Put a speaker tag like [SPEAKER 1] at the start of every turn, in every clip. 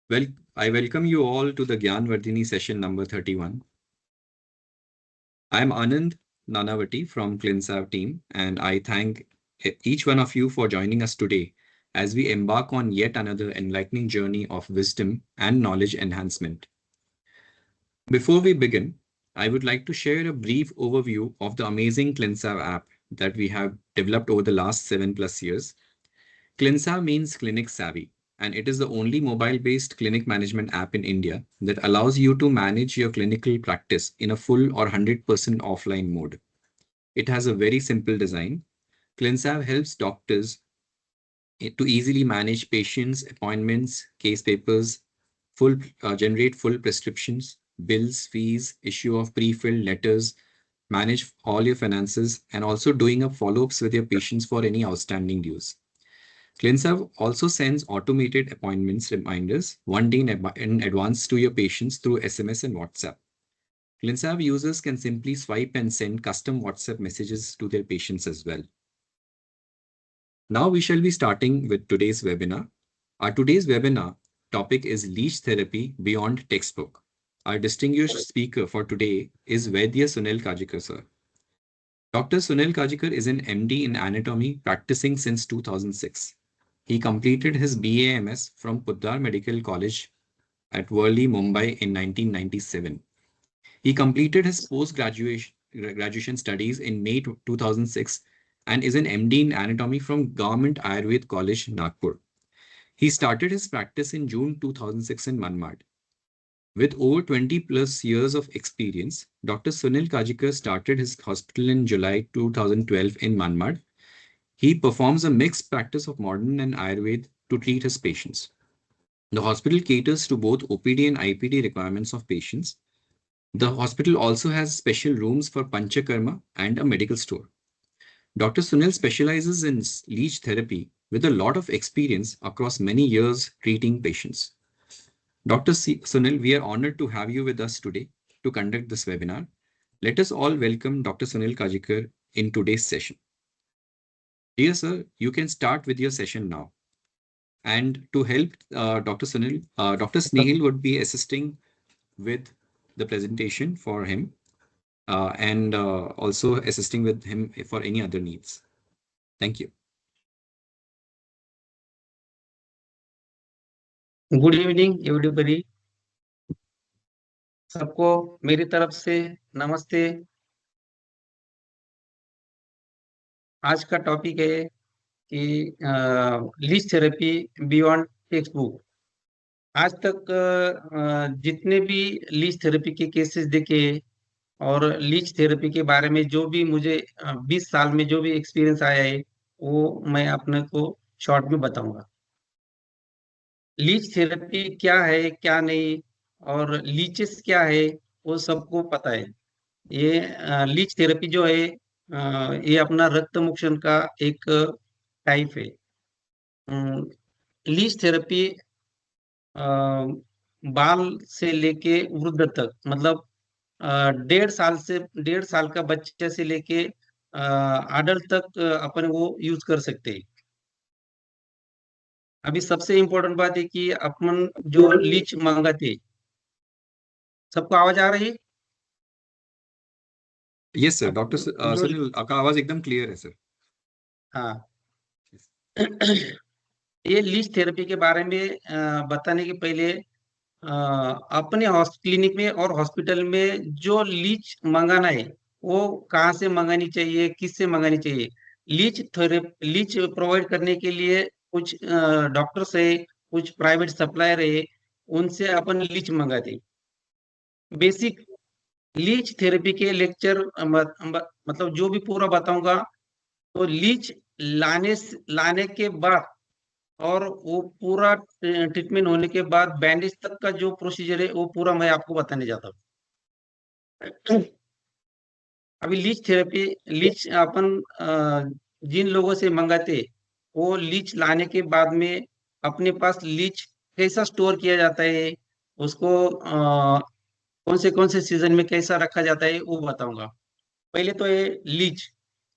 [SPEAKER 1] Well, I welcome you all to the Gyan Vardhini session number 31. I am Anand Nanavati from ClinSav team, and I thank each one of you for joining us today as we embark on yet another enlightening journey of wisdom and knowledge enhancement. Before we begin, I would like to share a brief overview of the amazing ClinSav app that we have developed over the last 7+ years. ClinSav means clinic savvy, and it is the only mobile-based clinic management app in India that allows you to manage your clinical practice in a full or 100% offline mode. It has a very simple design. ClinSav helps doctors to easily manage patients, appointments, case papers, generate full prescriptions, bills, fees, issue of pre-filled letters, manage all your finances, and also doing up follow-ups with your patients for any outstanding dues. ClinSav also sends automated appointments reminders 1 day in advance to your patients through SMS and WhatsApp. ClinSav users can simply swipe and send custom WhatsApp messages to their patients as well. Now we shall be starting with today's webinar. Our today's webinar topic is leech therapy beyond textbook. Our distinguished speaker for today is Vaidya Sunil Kajikar sir. Dr. Sunil Kajikar is an MD in anatomy practicing since 2006. He completed his BAMS from Poddar Medical College at Worli, Mumbai in 1997. He completed his post-graduation studies in May 2006 and is an MD in anatomy from Government Ayurved College, Nagpur. He started his practice in June 2006 in Manmad. With over 20+ years of experience, Dr. Sunil Kajikar started his hospital in July 2012 in Manmad. He performs a mixed practice of modern and Ayurveda to treat his patients. The hospital caters to both OPD and IPD requirements of patients. The hospital also has special rooms for Panchakarma and a medical store. Dr. Sunil specializes in leech therapy with a lot of experience across many years treating patients. Dr. Sunil, we are honored to have you with us today to conduct this webinar. Let us all welcome Dr. Sunil Kajikar in today's session. Dear sir, you can start with your session now. And to help Dr. Sunil, Dr. Snehal would be assisting with the presentation for him and also assisting with him for any other needs. Thank you.
[SPEAKER 2] Good evening everybody, सबको मेरी तरफ से नमस्ते। आज का topic है कि leech therapy beyond text book. आज तक जितने भी लीच थेरेपी के केसेस देखे और लीच थेरेपी के बारे में जो भी मुझे 20 साल में जो भी एक्सपीरियंस आया है वो मैं अपने को शॉर्ट में बताऊंगा। लीच थेरेपी क्या है क्या नहीं और लीचेस क्या है वो सबको पता है। ये लीच थेरेपी जो है ये अपना रक्त मोक्षण का एक टाइप है। लीच थेरेपी बाल से लेके वृद्ध तक, मतलब 1.5 साल का बच्चे से लेके अडल्ट तक अपन वो यूज कर सकते हैं। अभी सबसे इम्पोर्टेंट बात है कि अपन जो लीच मंगाते, सबको आवाज आ रही है?
[SPEAKER 1] यस सर, डॉक्टर सुनील आपका आवाज एकदम क्लियर है सर।
[SPEAKER 2] हाँ ये लीच थेरेपी के बारे में बताने के पहले अपने क्लिनिक में और हॉस्पिटल में जो लीच मंगाना है वो कहाँ से मंगानी चाहिए, किससे मंगानी चाहिए। लीच प्रोवाइड करने के लिए कुछ डॉक्टर्स है, कुछ प्राइवेट सप्लायर है, उनसे अपन लीच मंगाते। बेसिक लीच थेरेपी के लेक्चर मतलब जो भी पूरा बताऊंगा तो लीच लाने के बाद और वो पूरा ट्रीटमेंट होने के बाद बैंडेज तक का जो प्रोसीजर है वो पूरा मैं आपको बताने जाता हूँ। अभी लीच अपन जिन लोगों से मंगाते वो लीच लाने के बाद में अपने पास लीच कैसा स्टोर किया जाता है, उसको कौन से सीजन में कैसा रखा जाता है वो बताऊंगा। पहले तो ये लीच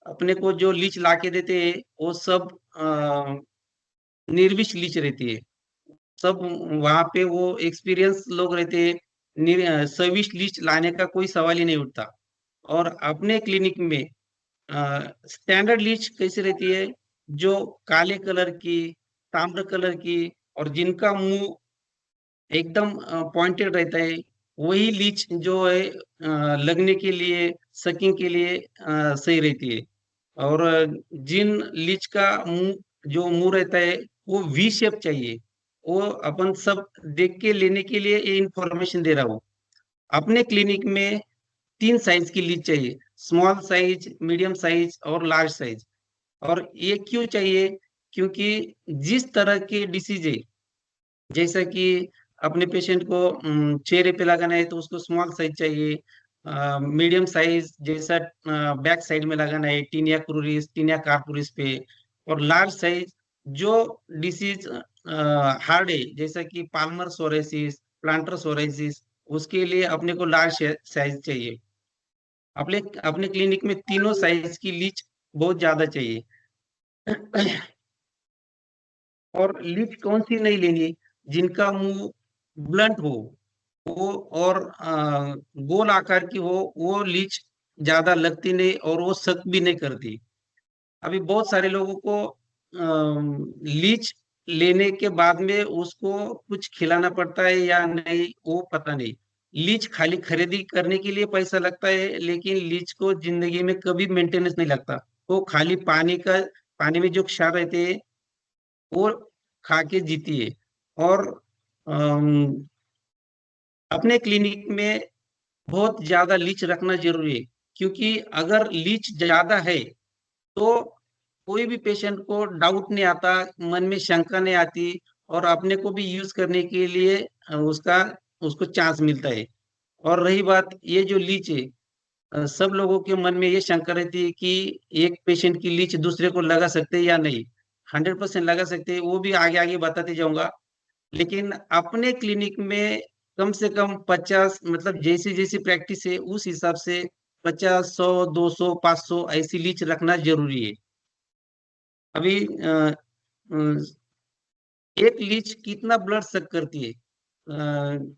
[SPEAKER 2] अपने को जो लीच ला के देते हैं वो सब निर्विष लीच रहती है, सब वहां पे वो एक्सपीरियंस लोग रहते हैं, सर्विस लिस्ट लाने का कोई सवाल ही नहीं उठता। और अपने क्लिनिक में स्टैंडर्ड लिस्ट कैसी रहती है, जो काले कलर की, ताम्र कलर की, और जिनका मुंह एकदम पॉइंटेड रहता है, वही लीच जो है लगने के लिए, सकिंग के लिए सही रहती है। और जिन लीच का मुंह, जो मुंह रहता है वो वी शेप चाहिए। वो अपन सब देख के लेने के लिए ये इंफॉर्मेशन दे रहा हूँ। अपने क्लिनिक में 3 साइज की लीच चाहिए, स्मॉल साइज, मीडियम साइज और लार्ज साइज। और ये क्यों चाहिए? क्योंकि जिस तरह के डिसीज है, जैसा कि अपने पेशेंट को चेहरे पे लगाना है तो उसको स्मॉल साइज चाहिए, मीडियम साइज जैसा बैक साइड में लगाना है, टीनिया क्रूरिस, टीनिया कार्पोरिस पे। और लार्ज साइज जो डिसीज हार्ड है, जैसा कि पाल्मर सोरेसिस, प्लांटर सोरेसिस, उसके लिए अपने को लार्ज साइज चाहिए। अपने अपने क्लिनिक में तीनों साइज की लीच बहुत ज्यादा चाहिए। और लीच कौन सी नहीं लेनी? जिनका मुंह ब्लंट हो, वो, और गोल आकार की हो, वो लीच ज्यादा लगती नहीं और वो सख्त भी नहीं करती। अभी बहुत सारे लोगों को लीच लेने के बाद में उसको कुछ खिलाना पड़ता है या नहीं, वो पता नहीं। लीच खाली खरीदी करने के लिए पैसा लगता है, लेकिन लीच को जिंदगी में कभी मेंटेनेंस नहीं लगता। वो खाली पानी में जो क्षार रहते हैं वो खा के जीती है। और अम, अपने क्लिनिक में बहुत ज्यादा लीच रखना जरूरी है, क्योंकि अगर लीच ज्यादा है तो कोई भी पेशेंट को डाउट नहीं आता, मन में शंका नहीं आती, और अपने को भी यूज करने के लिए उसका उसको चांस मिलता है। और रही बात ये जो लीच है, सब लोगों के मन में ये शंका रहती है कि एक पेशेंट की लीच दूसरे को लगा सकते हैं या नहीं। 100% लगा सकते हैं, वो भी आगे आगे बताते जाऊंगा। लेकिन अपने क्लिनिक में कम से कम 50, मतलब जैसी जैसी प्रैक्टिस है उस हिसाब से 50, 100, 200, 500 ऐसी लीच रखना जरूरी है। अभी एक लीच कितना ब्लड सक करती है?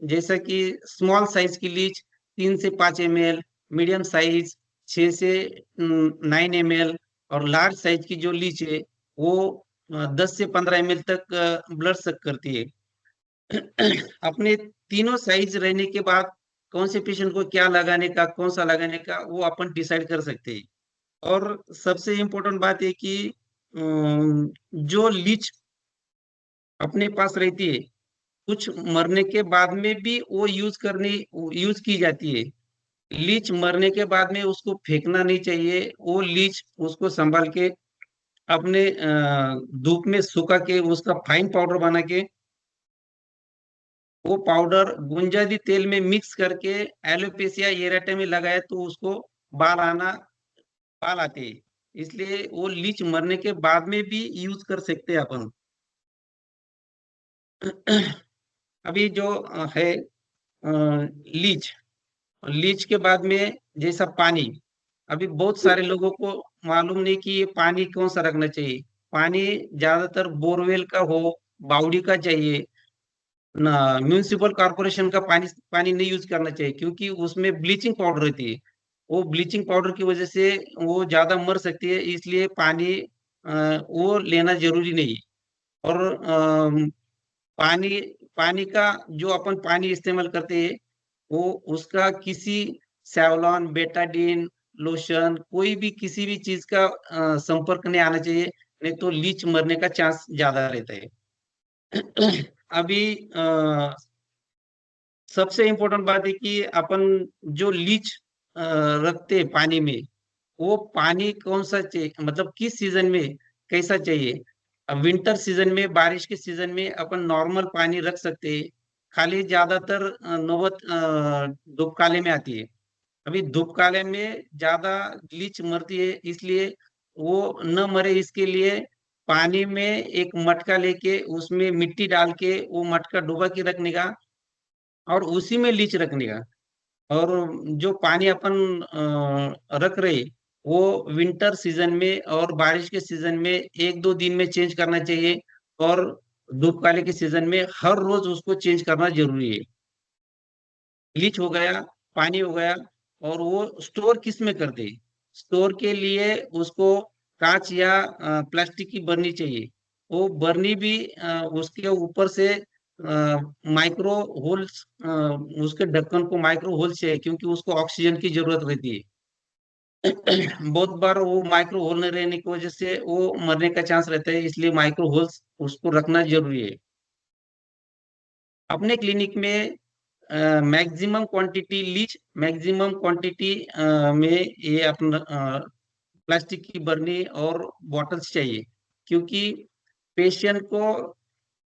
[SPEAKER 2] जैसा कि स्मॉल साइज की लीच 3 से 5 ml, मीडियम साइज 6 से 9 ml, और लार्ज साइज की जो लीच है वो 10 से 15 ml तक ब्लड सक करती है। अपने तीनों साइज रहने के बाद कौन से पेशेंट को क्या लगाने का, कौन सा लगाने का, वो अपन डिसाइड कर सकते हैं। और सबसे इम्पोर्टेंट बात है कि जो लीच अपने पास रहती है, कुछ मरने के बाद में भी वो यूज की जाती है। लीच मरने के बाद में उसको फेंकना नहीं चाहिए। वो लीच उसको संभाल के अपने धूप में सुखा के उसका फाइन पाउडर बना के, वो पाउडर गुंजादी तेल में मिक्स करके एलोपेसिया एरेटा में लगाए तो उसको बाल बाल आते हैं। इसलिए वो लीच मरने के बाद में भी यूज कर सकते हैं अपन। अभी जो है लीच, लीच के बाद में जैसा पानी, अभी बहुत सारे लोगों को मालूम नहीं कि ये पानी कौन सा रखना चाहिए। पानी ज्यादातर बोरवेल का हो, बावड़ी का चाहिए ना। म्यूनिसिपल कॉर्पोरेशन का पानी पानी नहीं यूज करना चाहिए, क्योंकि उसमें ब्लीचिंग पाउडर रहती है। वो ब्लीचिंग पाउडर की वजह से वो ज्यादा मर सकती है, इसलिए पानी वो लेना जरूरी नहीं है। और पानी पानी का जो अपन पानी इस्तेमाल करते हैं, वो उसका किसी सेवलॉन, बेटाडीन, लोशन, कोई भी किसी भी चीज का संपर्क नहीं आना चाहिए, नहीं तो लीच मरने का चांस ज्यादा रहता है। अभी सबसे इम्पोर्टेंट बात है कि अपन जो लीच रखते हैं पानी में, वो पानी कौन सा चाहिए, मतलब किस सीजन में कैसा चाहिए। अब विंटर सीजन में, बारिश के सीजन में अपन नॉर्मल पानी रख सकते हैं। खाली ज्यादातर नौबत धूप काले में आती है। अभी धूप काले में ज्यादा लीच मरती है, इसलिए वो न मरे इसके लिए पानी में एक मटका लेके उसमें मिट्टी डाल के वो मटका डुबा के रखने का, और उसी में लीच रखने का। और जो पानी अपन रख रहे, वो विंटर सीजन में और बारिश के सीजन में 1-2 दिन में चेंज करना चाहिए। और धूप काले के सीजन में हर रोज उसको चेंज करना जरूरी है। लीच हो गया, पानी हो गया, और वो स्टोर किस में कर दे? स्टोर के लिए उसको कांच या प्लास्टिक की बरनी चाहिए। वो बरनी भी उसके ऊपर से माइक्रो होल्स, उसके ढक्कन को माइक्रो होल चाहिए, क्योंकि उसको ऑक्सीजन की जरूरत रहती है। बहुत बार वो माइक्रो होल नहीं रहने की वजह से वो मरने का चांस रहता है, इसलिए माइक्रो होल्स उसको रखना जरूरी है। अपने क्लिनिक में maximum quantity leech, maximum quantity में ये अपना प्लास्टिक की बरनी और बॉटल्स चाहिए, क्योंकि पेशेंट को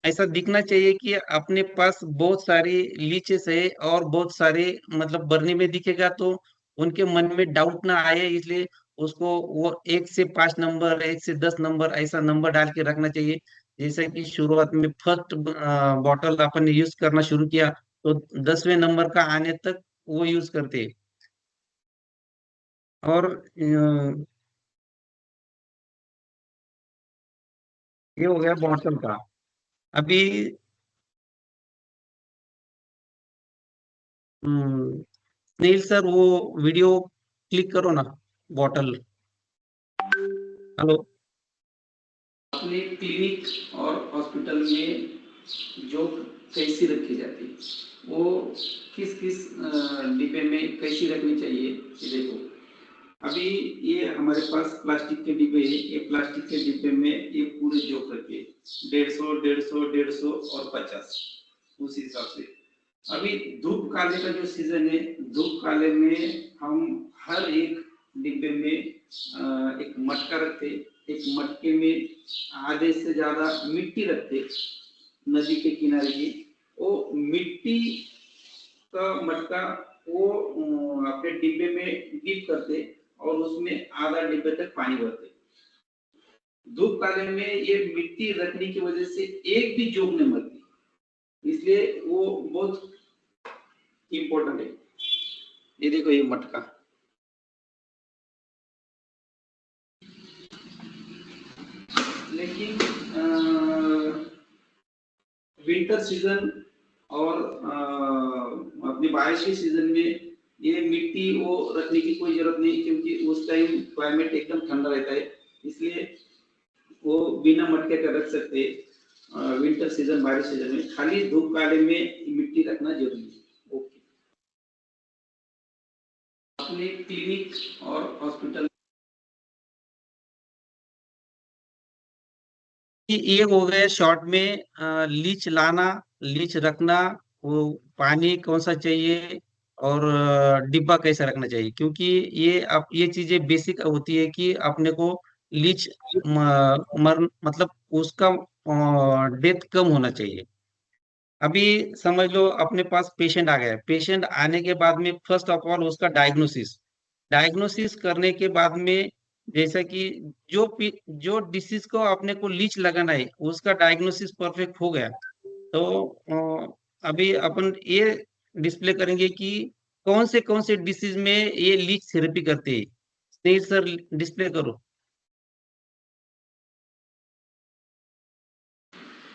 [SPEAKER 2] ऐसा दिखना चाहिए कि अपने पास बहुत सारी लीचेस है और बहुत सारे मतलब बरनी में दिखेगा तो उनके मन में डाउट ना आए, इसलिए उसको वो 1 से 5 नंबर, 1 से 10 नंबर ऐसा नंबर डाल के रखना चाहिए। जैसे कि शुरुआत में फर्स्ट बॉटल अपन ने यूज करना शुरू किया तो 10वें नंबर का आने तक वो यूज करते। और ये हो गया बॉटल का। अभी नील सर वो वीडियो क्लिक करो ना, बॉटल। हेलो। अपने क्लिनिक और हॉस्पिटल में जो कैसी रखी जाती है, वो किस किस डिब्बे में कैसी रखनी चाहिए, ये देखो। अभी ये हमारे पास प्लास्टिक के डिब्बे है, ये प्लास्टिक के डिब्बे में ये पूरे जोक रखे 150, 150, 150 और 50, उस हिसाब से। अभी धूप काले का जो सीजन है, धूप काले में हम हर एक डिब्बे में एक मटका रखते, एक मटके में आधे से ज्यादा मिट्टी रखते, नदी के किनारे की। वो मिट्टी का मटका वो अपने डिब्बे में डिप करते और उसमें आधा डिब्बे तक पानी भरते। धूप काले में ये मिट्टी रखने की वजह से एक भी जोक नहीं मरती, इसलिए वो बहुत इम्पोर्टेंट है। ये देखो ये मटका। लेकिन विंटर सीजन और अपने बारिश के सीजन में ये मिट्टी वो रखने की कोई जरूरत नहीं, क्योंकि उस टाइम क्लाइमेट एकदम ठंडा रहता है, इसलिए वो बिना मटके का रख सकते। विंटर सीजन बारिश सीजन में खाली धूप काले में मिट्टी रखना जरूरी है। ओके। अपने क्लिनिक और हॉस्पिटल ये हो गए शॉर्ट में लीच लाना, लीच रखना, वो पानी कौन सा चाहिए, और डिब्बा कैसा रखना चाहिए, क्योंकि ये अब ये चीजें बेसिक होती है कि अपने को लीच मर मतलब उसका डेथ कम होना चाहिए। अभी समझ लो अपने पास पेशेंट आ गया, पेशेंट आने के बाद में फर्स्ट ऑफ ऑल उसका डायग्नोसिस, डायग्नोसिस करने के बाद में जैसा कि जो डिसीज को अपने को लीच लगाना है उसका डायग्नोसिस परफेक्ट हो गया, तो अभी अपन ये डिस्प्ले करेंगे कि कौन से डिसीज में ये लीच थेरेपी करते हैं। स्नेहिल सर डिस्प्ले करो।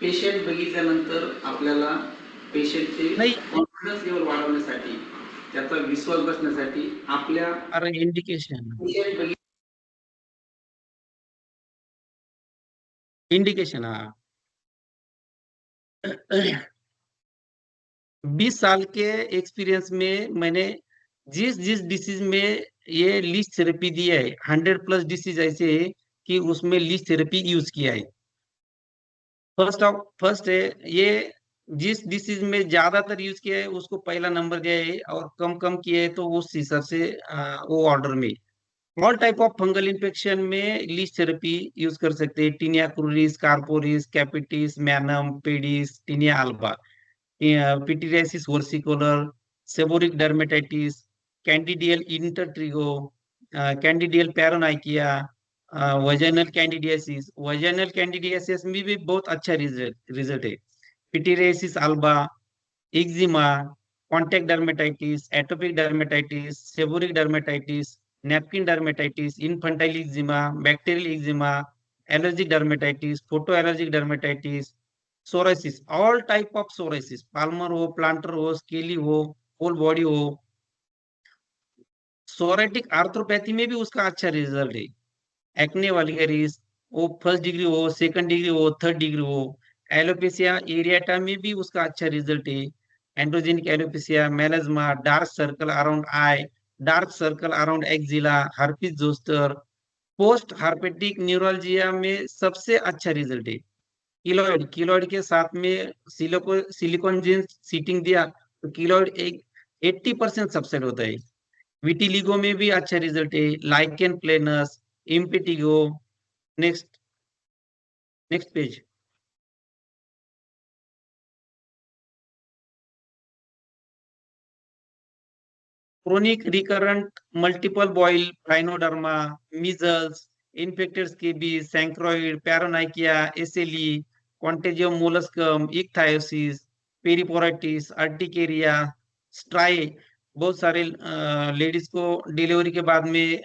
[SPEAKER 2] पेशंट बघितल्यानंतर आपल्याला पेशंटचे नाही कॉन्फिडन्स लेवल वाढवण्यासाठी, त्याचा विश्वास बसण्यासाठी आपल्या अरे इंडिकेशन इंडिकेशन हाँ 20 साल के एक्सपीरियंस में मैंने जिस जिस डिसीज में ये लीच थेरेपी दिया है, 100+ डिसीज ऐसे है कि उसमें लीच थेरेपी यूज किया है। फर्स्ट है ये, जिस डिसीज में ज्यादातर यूज किया है उसको पहला नंबर दिया है, और कम कम किया है तो उस हिसाब से वो ऑर्डर में। All type of fungal infection में लीच थेरेपी यूज कर सकते हैं, tinea cruris, corporis, capitis, manuum, pedis, tinea alba, pityriasis versicolor, seborrheic dermatitis, candidal intertrigo, candidal paronychia, vaginal candidiasis में भी बहुत अच्छा रिजल्ट है। Pityriasis alba, eczema, contact dermatitis, atopic dermatitis, seborrheic dermatitis, napkin dermatitis, infantile eczema, bacterial eczema, allergic dermatitis, photo allergic dermatitis, psoriasis, all type of psoriasis, palmar हो, plantar हो, scaly हो, whole body हो। सोरेटिक arthropathy में भी उसका अच्छा result है। Acne vulgaris, वो फर्स्ट डिग्री हो, सेकंड डिग्री हो, थर्ड डिग्री हो। एलोपेसिया एरियाटा में भी उसका अच्छा रिजल्ट है। Androgenic alopecia, melasma, dark circle around I, dark circle around axilla, herpes zoster. Post herpetic neuroglia में सबसे अच्छा रिजल्ट है। किलोइड, किलोइड के साथ में सिलिकॉन जिन सीटिंग दिया तो किलोइड एक 80% सबसेट होता है। विटिलिगो में भी अच्छा रिजल्ट है। Lichen planus, impetigo. Next, next page. Chronic recurrent multiple boil, rhinoderma, measles, infected scabies, chancroid, paronychia, SLE, contagiosum molluscum, ichthyosis, periporitis, urticaria, striae. बहुत सारे लेडीज को डिलीवरी के बाद में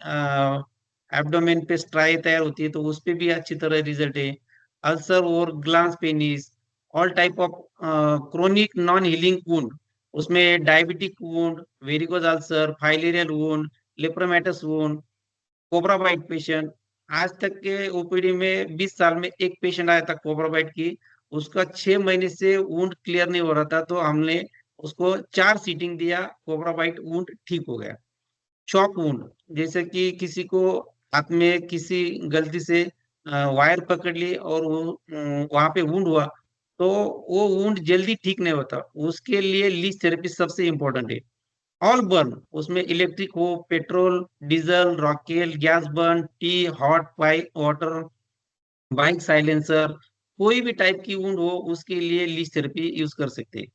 [SPEAKER 2] एब्डोमेन पे स्ट्राई तैयार होती है, तो उस पे भी अच्छी तरह रिजल्ट है। अल्सर और glans penis, all type of chronic non healing wound, उसमें diabetic wound, varicose ulcer, filarial wound, lepromatous wound, cobra bite patient. आज तक के ओपीडी में 20 साल में एक पेशेंट आया था कोबरा बाइट की, उसका 6 महीने से वुंड क्लियर नहीं हो रहा था, तो हमने उसको 4 सीटिंग दिया, कोबरा बाइट वुंड ठीक हो गया। चॉक वुंड, जैसे कि किसी को हाथ में किसी गलती से वायर पकड़ ली और वो वहां पे वुंड हुआ, तो वो वुंड जल्दी ठीक नहीं होता, उसके लिए लीच थेरेपी सबसे इंपॉर्टेंट है। ऑल बर्न, उसमें इलेक्ट्रिक हो, पेट्रोल, डीजल, रॉकेल, gas burn, T, hot bike water, bike silencer, कोई भी टाइप की वुंड हो उसके लिए लीच थेरेपी यूज कर सकते हैं।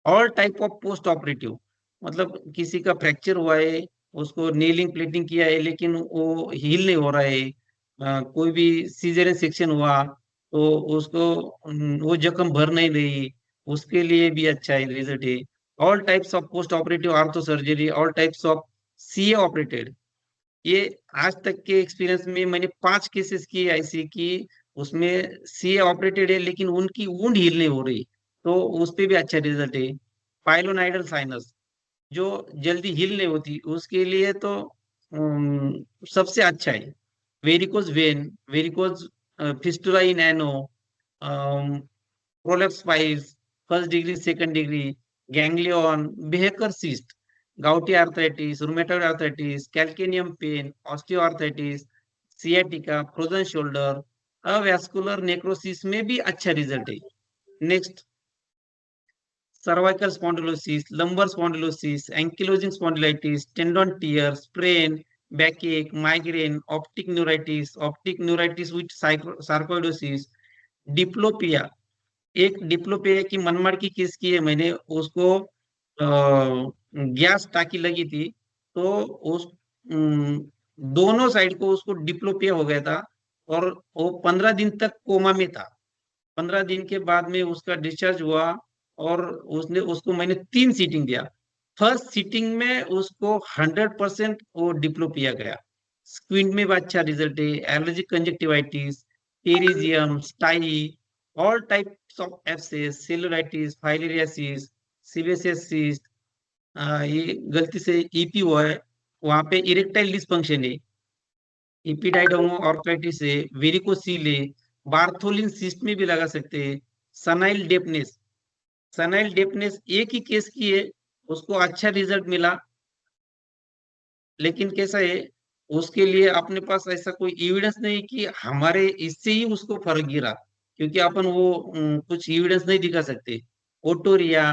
[SPEAKER 2] All type of post operative, मतलब किसी का फ्रैक्चर हुआ है, उसको नेलिंग प्लेटिंग किया है लेकिन वो हील नहीं हो रहा है, कोई भी सीजरियन सेक्शन हुआ तो उसको वो जख्म भर नहीं रही, उसके लिए भी अच्छा है रिजल्ट है। All types of post operative ortho surgery, all types of CA operated. ये आज तक के एक्सपीरियंस में मैंने 5 केसेस किए ऐसे कि उसमें सीए ऑपरेटेड है लेकिन उनकी वुंड हील नहीं हो रही, तो उस पे भी अच्छा रिजल्ट है। पाइलोनाइडल साइनस जो जल्दी हील नहीं होती, उसके लिए तो सबसे अच्छा है। Varicose vein, varicose fistula in ano, prolapse piles, first degree second degree, ganglion, baker cyst, gouty arthritis, rheumatoid arthritis, calcaneum pain, osteoarthritis, sciatica, frozen shoulder, avascular necrosis में भी अच्छा रिजल्ट है। Next, cervical spondylosis, lumbar spondylosis, ankylosing spondylitis, tendon tear, sprain, backache, migraine, optic neuritis with sarcoidosis, diplopia. एक diplopia की मनमाड़ की case की है मैंने, उसको गैस टाकी लगी थी, तो उस दोनों साइड को उसको डिप्लोपिया हो गया था और वो 15 दिन तक कोमा में था। 15 दिन के बाद में उसका डिस्चार्ज हुआ और उसने उसको मैंने 3 सीटिंग दिया। फर्स्ट सीटिंग में उसको 100% वो डिप्लोपिया गया। स्क्विंट में भी अच्छा रिजल्ट है। Allergic conjunctivitis, pterygium, stye, all types of abscess, cellulitis, filariasis, sebaceous, ये गलती से ईपी हुआ है, वहां पे इरेक्टाइल डिस्फंक्शन है, इपिडाइडोमो ऑर्थराइटिस है, वेरिकोसील है, बार्थोलिन सिस्ट में भी लगा सकते हैं। सनाइल डेफनेस, सनाइल डेफनेस एक ही केस की है, उसको अच्छा रिजल्ट मिला, लेकिन कैसा है, उसके लिए अपने पास ऐसा कोई एविडेंस नहीं कि हमारे इससे ही उसको फर्क गिरा, क्योंकि अपन वो कुछ एविडेंस नहीं दिखा सकते। Otorrhoea,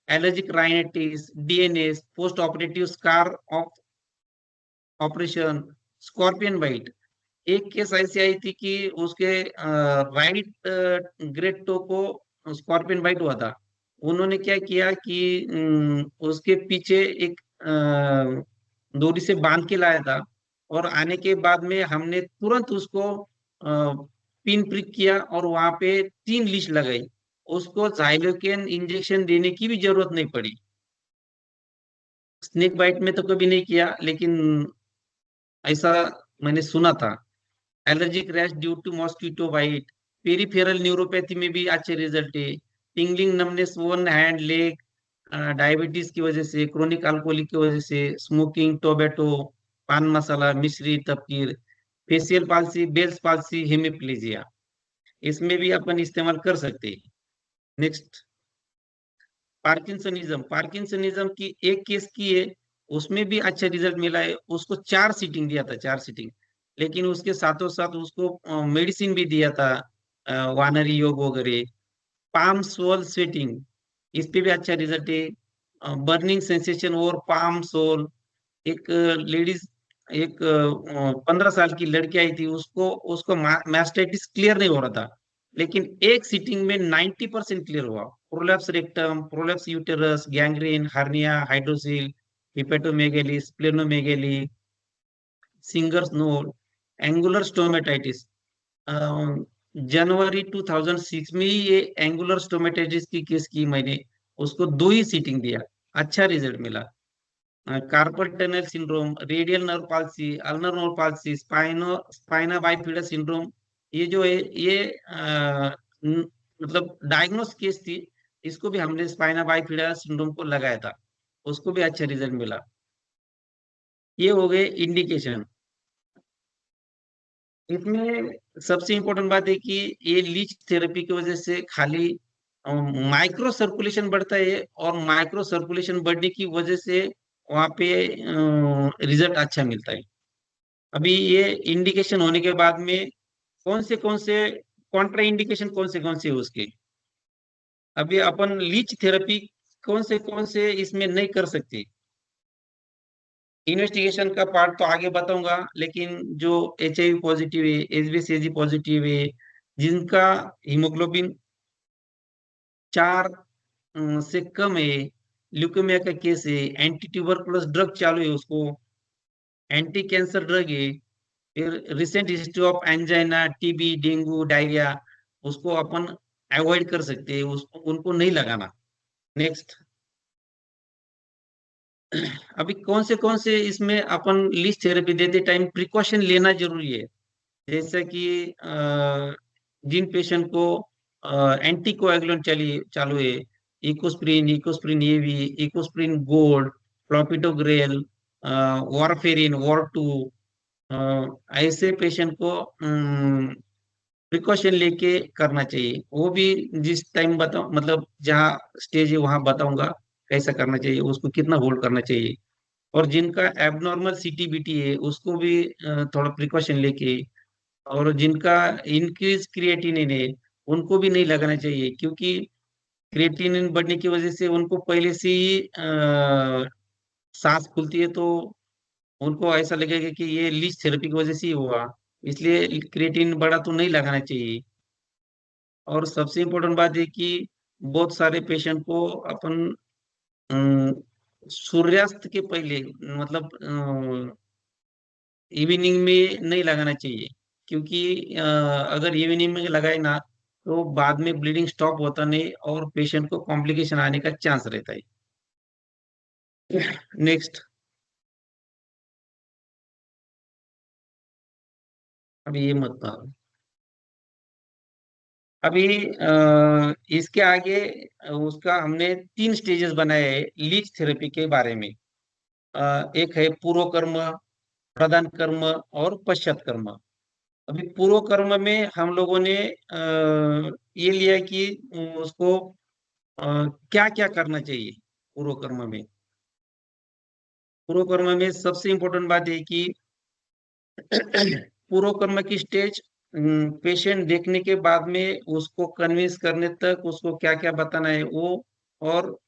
[SPEAKER 2] allergic rhinitis, DNS, post operative scar of operation, scorpion bite. एक केस ऐसी आई थी कि उसके राइट ग्रेट टो को स्कॉर्पियन बाइट हुआ था। उन्होंने क्या किया कि उसके पीछे एक डोरी से बांध के लाया था, और आने के बाद में हमने तुरंत उसको पिन प्रिक किया और वहां पे 3 लीश लगाई। उसको जाइलोकेन इंजेक्शन देने की भी जरूरत नहीं पड़ी। स्नेक बाइट में तो कभी नहीं किया, लेकिन ऐसा मैंने सुना था। Allergic rash due to mosquito bite, peripheral neuropathy में भी अच्छे रिजल्ट है। Tingling numbness one hand leg, diabetes की वजह से, क्रोनिक अल्कोहलिक की वजह से, स्मोकिंग, टोबैटो, पान मसाला, मिश्री, तपकीर, फेशियल पाल्सी, बेल्स पाल्सी, हेमिप्लीजिया, इसमें भी अपन इस्तेमाल कर सकते हैं। Next, parkinsonism. पार्किंसनिज्म की एक केस की है, उसमें भी अच्छा रिजल्ट मिला है। उसको 4 सीटिंग दिया था, 4 सीटिंग, लेकिन उसके साथों साथ उसको मेडिसिन भी दिया था, वानरी योग वगैरह। पाम सोल स्वेटिंग, इस पे भी अच्छा रिजल्ट है। बर्निंग सेंसेशन और पाम सोल, एक लेडीज, एक 15 साल की लड़की आई थी, उसको उसको मास्टाइटिस क्लियर नहीं हो रहा था, लेकिन एक सीटिंग में 90% क्लियर हुआ। Prolapse rectum, prolapse uterus, gangrene, hernia, hydrocele, hepatomegaly, splenomegaly, singer's node, angular stomatitis. जनवरी 2006 में ही ये एंगुलर स्टोमेटाइटिस की केस की मैंने, उसको 2 ही सीटिंग दिया, अच्छा रिजल्ट मिला। Carpal tunnel syndrome, radial nerve palsy, ulnar nerve palsy, spina bifida syndrome, ये जो है ये मतलब डायग्नोस केस थी, इसको भी हमने स्पाइना बाइफिडा सिंड्रोम को लगाया था, उसको भी अच्छा रिजल्ट मिला। ये हो गए इंडिकेशन। इसमें सबसे इम्पोर्टेंट बात है कि ये लीच थेरेपी की वजह से खाली माइक्रो सर्कुलेशन बढ़ता है, और माइक्रो सर्कुलेशन बढ़ने की वजह से वहाँ पे रिजल्ट अच्छा मिलता है। अभी ये इंडिकेशन होने के बाद में कौन से कॉन्ट्रा इंडिकेशन कौन से है उसके। अभी अपन लीच थेरेपी कौन से इसमें नहीं कर सकते। इन्वेस्टिगेशन का पार्ट तो आगे बताऊंगा, लेकिन जो HIV पॉजिटिव है, HbCAg पॉजिटिव है, जिनका हीमोग्लोबिन 4 से कम है, ल्यूकेमिया का केस है, एंटी ट्यूबरकुलस ड्रग चालू है उसको, एंटी कैंसर ड्रग है, फिर recent history of angina, TB, dengue, diarrhoea, उसको अपन अवॉइड कर सकते हैं, उसको उनको नहीं लगाना। नेक्स्ट, अभी कौन से इसमें अपन लीच थेरेपी देते टाइम प्रिकॉशन लेना जरूरी है। जैसे कि जिन पेशेंट को एंटी कोएगुलेंट चालू है, Ecosprin, Ecosprin AV, Ecosprin gold, clopidogrel, warfarin, war 2, ऐसे पेशेंट को प्रिकॉशन लेके करना चाहिए। वो भी जिस टाइम बताऊं, मतलब जहाँ स्टेज है वहां बताऊंगा कैसा करना चाहिए, उसको कितना होल्ड करना चाहिए। और जिनका एबनॉर्मल CTBT है उसको भी थोड़ा प्रिकॉशन लेके, और जिनका इंक्रीज क्रिएटिनिन है उनको भी नहीं लगाना चाहिए, क्योंकि क्रिएटिनिन बढ़ने की वजह से उनको पहले से ही सांस फूलती है, तो उनको ऐसा लगेगा कि ये लीच थेरेपी की वजह से ही हुआ, इसलिए क्रिएटिनिन बढ़ा तो नहीं लगाना चाहिए। और सबसे इम्पोर्टेंट बात है कि बहुत सारे पेशेंट को अपन अम, सूर्यास्त के पहले, मतलब इवनिंग में नहीं लगाना चाहिए, क्योंकि अगर इवनिंग में लगाए ना, तो बाद में ब्लीडिंग स्टॉप होता नहीं और पेशेंट को कॉम्प्लिकेशन आने का चांस रहता है। नेक्स्ट, अभी ये मत बताओ। अभी इसके आगे उसका हमने 3 स्टेजेस बनाए हैं लीच थेरेपी के बारे में। एक है पूर्व कर्म, प्रधान कर्म और पश्चात कर्म। अभी पूर्व कर्म में हम लोगों ने ये लिया कि उसको क्या क्या करना चाहिए पूर्व कर्म में। पूर्व कर्म में सबसे इंपॉर्टेंट बात है कि पूर्व कर्म की स्टेज, पेशेंट देखने के बाद में उसको कन्विंस करने तक उसको क्या क्या बताना है वो, और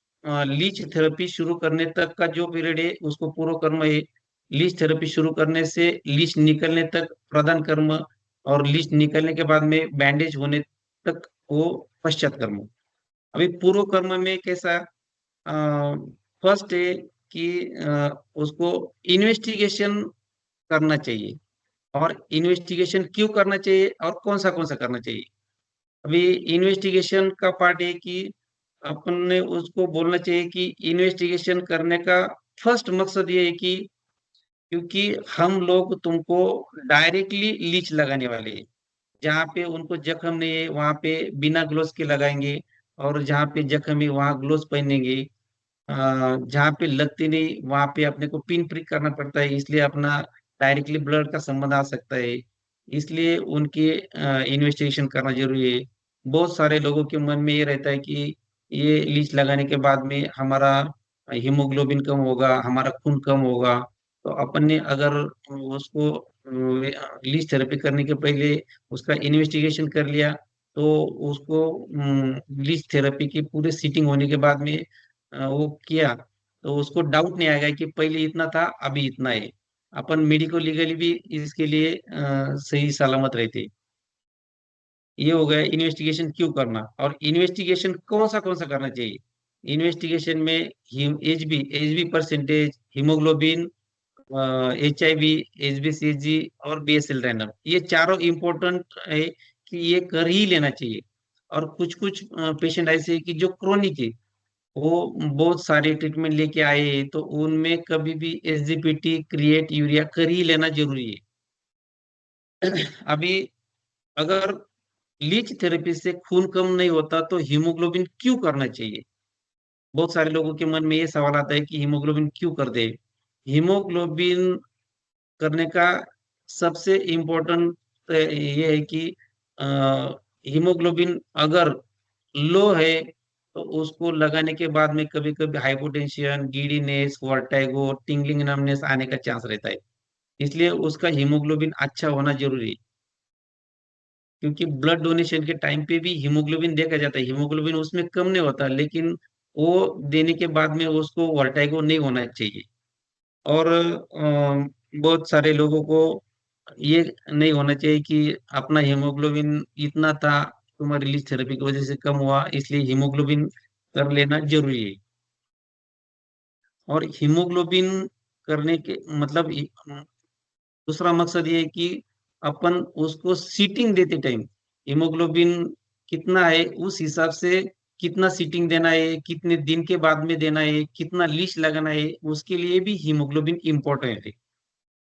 [SPEAKER 2] लीच थेरेपी शुरू करने तक का जो पीरियड है उसको पूर्व कर्म है। लीच थेरेपी शुरू करने से लीच निकलने तक प्रधान कर्म, और लीच निकलने के बाद में बैंडेज होने तक वो पश्चात कर्म। अभी पूर्व कर्म में कैसा, फर्स्ट है कि उसको इन्वेस्टिगेशन करना चाहिए। और इन्वेस्टिगेशन क्यों करना चाहिए और कौन सा करना चाहिए। अभी इन्वेस्टिगेशन का पार्ट है कि अपन ने उसको बोलना चाहिए कि इन्वेस्टिगेशन करने का फर्स्ट मकसद ये है कि क्योंकि हम लोग तुमको डायरेक्टली लीच लगाने वाले हैं, जहाँ पे उनको जख्म नहीं है वहाँ पे बिना ग्लोव्स के लगाएंगे, और जहाँ पे जख्म है वहाँ ग्लोव्स पहनेंगे। जहाँ पे लगती नहीं वहां पे अपने को पिन प्रिक करना पड़ता है, इसलिए अपना डायरेक्टली ब्लड का संबंध आ सकता है। इसलिए उनकी इन्वेस्टिगेशन करना जरूरी है। बहुत सारे लोगों के मन में ये रहता है कि ये लीच लगाने के बाद में हमारा हीमोग्लोबिन कम होगा, हमारा खून कम होगा। तो अपन ने अगर उसको लीच थेरेपी करने के पहले उसका इन्वेस्टिगेशन कर लिया, तो उसको लीच थेरेपी की पूरे सीटिंग होने के बाद में वो किया, तो उसको डाउट नहीं आएगा कि पहले इतना था अभी इतना है। अपन मेडिको लीगली भी इसके लिए सही सलामत रहते। ये हो गया इन्वेस्टिगेशन क्यों करना, और इन्वेस्टिगेशन कौन सा करना चाहिए। इन्वेस्टिगेशन में H B percentage, haemoglobin, HIV, HbCG और BSL रैंडम, ये चारों इंपॉर्टेंट है कि ये कर ही लेना चाहिए। और कुछ कुछ पेशेंट ऐसे है कि जो क्रोनिक है, वो बहुत सारे ट्रीटमेंट लेके आए, तो उनमें कभी भी SGPT, क्रिएट, यूरिया कर ही लेना जरूरी है। अभी अगर लीच थेरेपी से खून कम नहीं होता तो हीमोग्लोबिन क्यों करना चाहिए। बहुत सारे लोगों के मन में ये सवाल आता है कि हीमोग्लोबिन क्यों कर दे। हीमोग्लोबिन करने का सबसे इम्पोर्टेंट ये है कि हीमोग्लोबिन अगर लो है तो उसको लगाने के बाद में कभी कभी hypotension, giddiness, vertigo, tingling, numbness आने का चांस रहता है। इसलिए उसका हीमोग्लोबिन अच्छा होना जरूरी है। क्योंकि ब्लड डोनेशन के टाइम पे भी हीमोग्लोबिन देखा जाता है, हीमोग्लोबिन उसमें कम नहीं होता, लेकिन वो देने के बाद में उसको वर्टाइगो नहीं होना चाहिए। और बहुत सारे लोगों को ये नहीं होना चाहिए कि अपना हीमोग्लोबिन इतना था, तुम्हारी रिलीज थेरेपी की वजह से कम हुआ, इसलिए हीमोग्लोबिन कर लेना जरूरी है। और हीमोग्लोबिन करने के मतलब दूसरा मकसद ये है कि अपन उसको सीटिंग देते टाइम हीमोग्लोबिन कितना है उस हिसाब से कितना सीटिंग देना है, कितने दिन के बाद में देना है, कितना लीश लगाना है, उसके लिए भी हीमोग्लोबिन इम्पोर्टेंट है।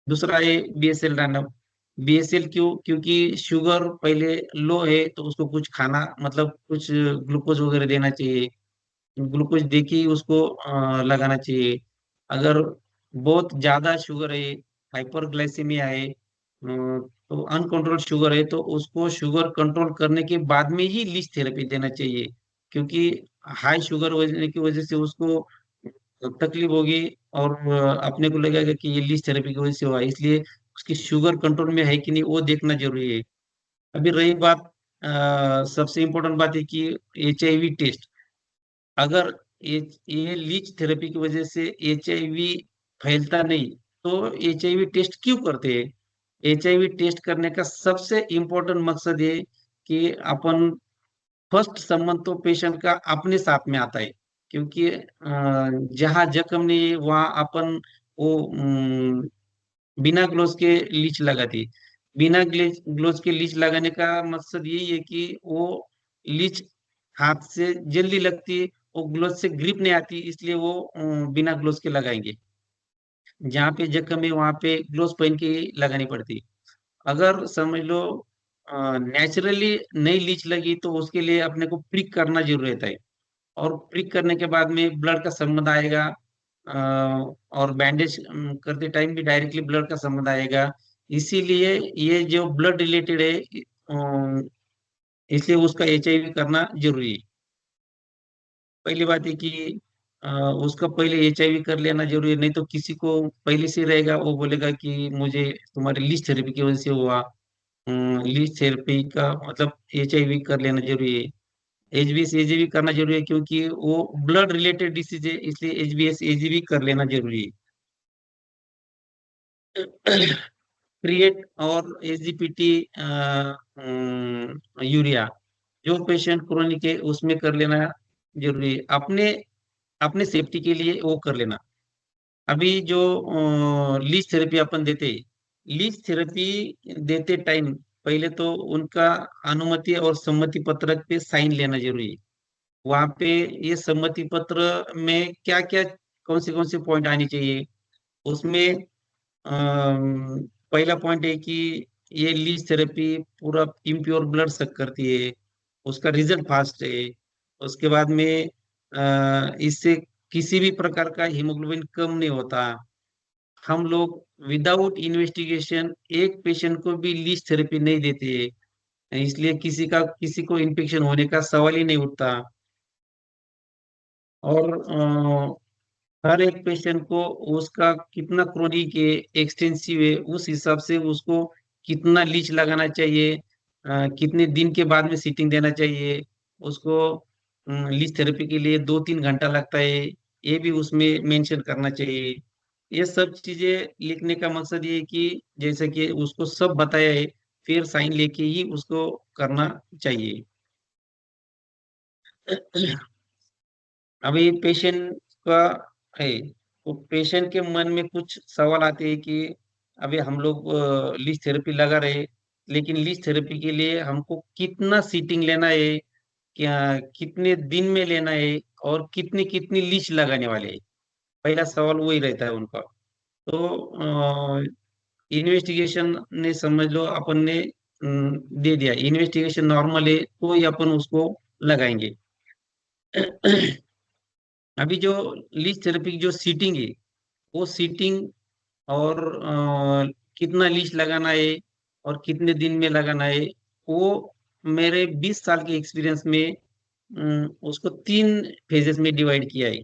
[SPEAKER 2] दूसरा है BSL रैंडम। BSL क्यों, क्योंकि शुगर पहले लो है तो उसको कुछ खाना मतलब कुछ ग्लूकोज वगैरह देना चाहिए। ग्लूकोज दे के ही उसको लगाना चाहिए। अगर बहुत ज्यादा शुगर है, हाइपरग्लाइसेमिया है, तो अनकंट्रोल्ड शुगर है, तो उसको शुगर कंट्रोल करने के बाद में ही लीच थेरेपी देना चाहिए। क्योंकि हाई शुगर होने की वजह से उसको तकलीफ होगी, और अपने को लगेगा कि ये लीच थेरेपी की वजह से हुआ है, इसलिए उसकी शुगर कंट्रोल में है कि नहीं वो देखना जरूरी है। अभी रही बात, सबसे इम्पोर्टेंट बात है कि HIV टेस्ट। अगर ये लीच थेरेपी की वजह से HIV फैलता नहीं, तो HIV टेस्ट क्यों करते हैं। HIV टेस्ट करने का सबसे इम्पोर्टेंट मकसद ये कि अपन फर्स्ट संबंध तो पेशेंट का अपने साथ में आता है। क्योंकि जहाँ जख्म नहीं है वहाँ अपन वो बिना ग्लोव्स के लीच लगाती। बिना ग्लोव्स के लीच लगाने का मकसद यही है कि वो लीच हाथ से जल्दी लगती है, वो ग्लोव्स से ग्रिप नहीं आती, इसलिए वो बिना ग्लोव्स के लगाएंगे। जहाँ पे जख्म है वहां पे ग्लोव्स पहन के ही लगानी पड़ती है। अगर समझ लो नेचुरली नहीं लीच लगी तो उसके लिए अपने को प्रिक करना जरूर रहता है। और प्रिक करने के बाद में ब्लड का संबंध आएगा, अ, और बैंडेज करते टाइम भी डायरेक्टली ब्लड का संबंध आएगा। इसीलिए ये जो ब्लड रिलेटेड है, इसलिए उसका HIV करना जरूरी है। पहली बात है कि अ, उसका पहले HIV कर लेना जरूरी है, नहीं तो किसी को पहले से रहेगा वो बोलेगा कि मुझे तुम्हारी लीच थेरेपी की वजह से हुआ। लीच थेरेपी का मतलब HIV कर लेना जरूरी है। HbS AgB करना जरूरी है क्योंकि वो ब्लड रिलेटेड डिसीज है, इसलिए HbS AgB कर लेना जरूरी है। क्रिएट और SGPT, यूरिया, जो पेशेंट क्रोनिक है उसमें कर लेना जरूरी है। अपने अपने सेफ्टी के लिए वो कर लेना। अभी जो लीच थेरेपी अपन देते हैं, लीच थेरेपी देते टाइम पहले तो उनका अनुमति और सम्मति पत्रक पे साइन लेना जरूरी है। वहां पे ये सम्मति पत्र में क्या क्या कौन से पॉइंट आने चाहिए उसमें। पहला पॉइंट है कि ये लीच थेरेपी पूरा इम्प्योर ब्लड सक करती है, उसका रिजल्ट फास्ट है। उसके बाद में इससे किसी भी प्रकार का हीमोग्लोबिन कम नहीं होता। हम लोग विदाउट इन्वेस्टिगेशन एक पेशेंट को भी लीच थेरेपी नहीं देते, इसलिए किसी को इन्फेक्शन होने का सवाल ही नहीं उठता। और हर एक पेशेंट को उसका कितना क्रोनिक है, एक्सटेंसिव है, उस हिसाब से उसको कितना लीच लगाना चाहिए, कितने दिन के बाद में सीटिंग देना चाहिए उसको। लीच थेरेपी के लिए 2-3 घंटा लगता है, ये भी उसमें मेंशन करना चाहिए। ये सब चीजें लिखने का मकसद ये है कि जैसे कि उसको सब बताया है, फिर साइन लेके ही उसको करना चाहिए। अभी पेशेंट का है, तो पेशेंट के मन में कुछ सवाल आते हैं कि अभी हम लोग लीच थेरेपी लगा रहे, लेकिन लीच थेरेपी के लिए हमको कितना सीटिंग लेना है, क्या कितने दिन में लेना है, और कितनी कितनी लीच लगाने वाले हैं। पहला सवाल वही रहता है उनका। तो इन्वेस्टिगेशन ने समझ लो अपन ने दे दिया, इन्वेस्टिगेशन नॉर्मल है तो ही अपन उसको लगाएंगे। अभी जो लीच थेरेपी की जो सीटिंग है, वो सीटिंग और कितना लीच लगाना है और कितने दिन में लगाना है, वो मेरे 20 साल के एक्सपीरियंस में उसको 3 फेजेस में डिवाइड किया है।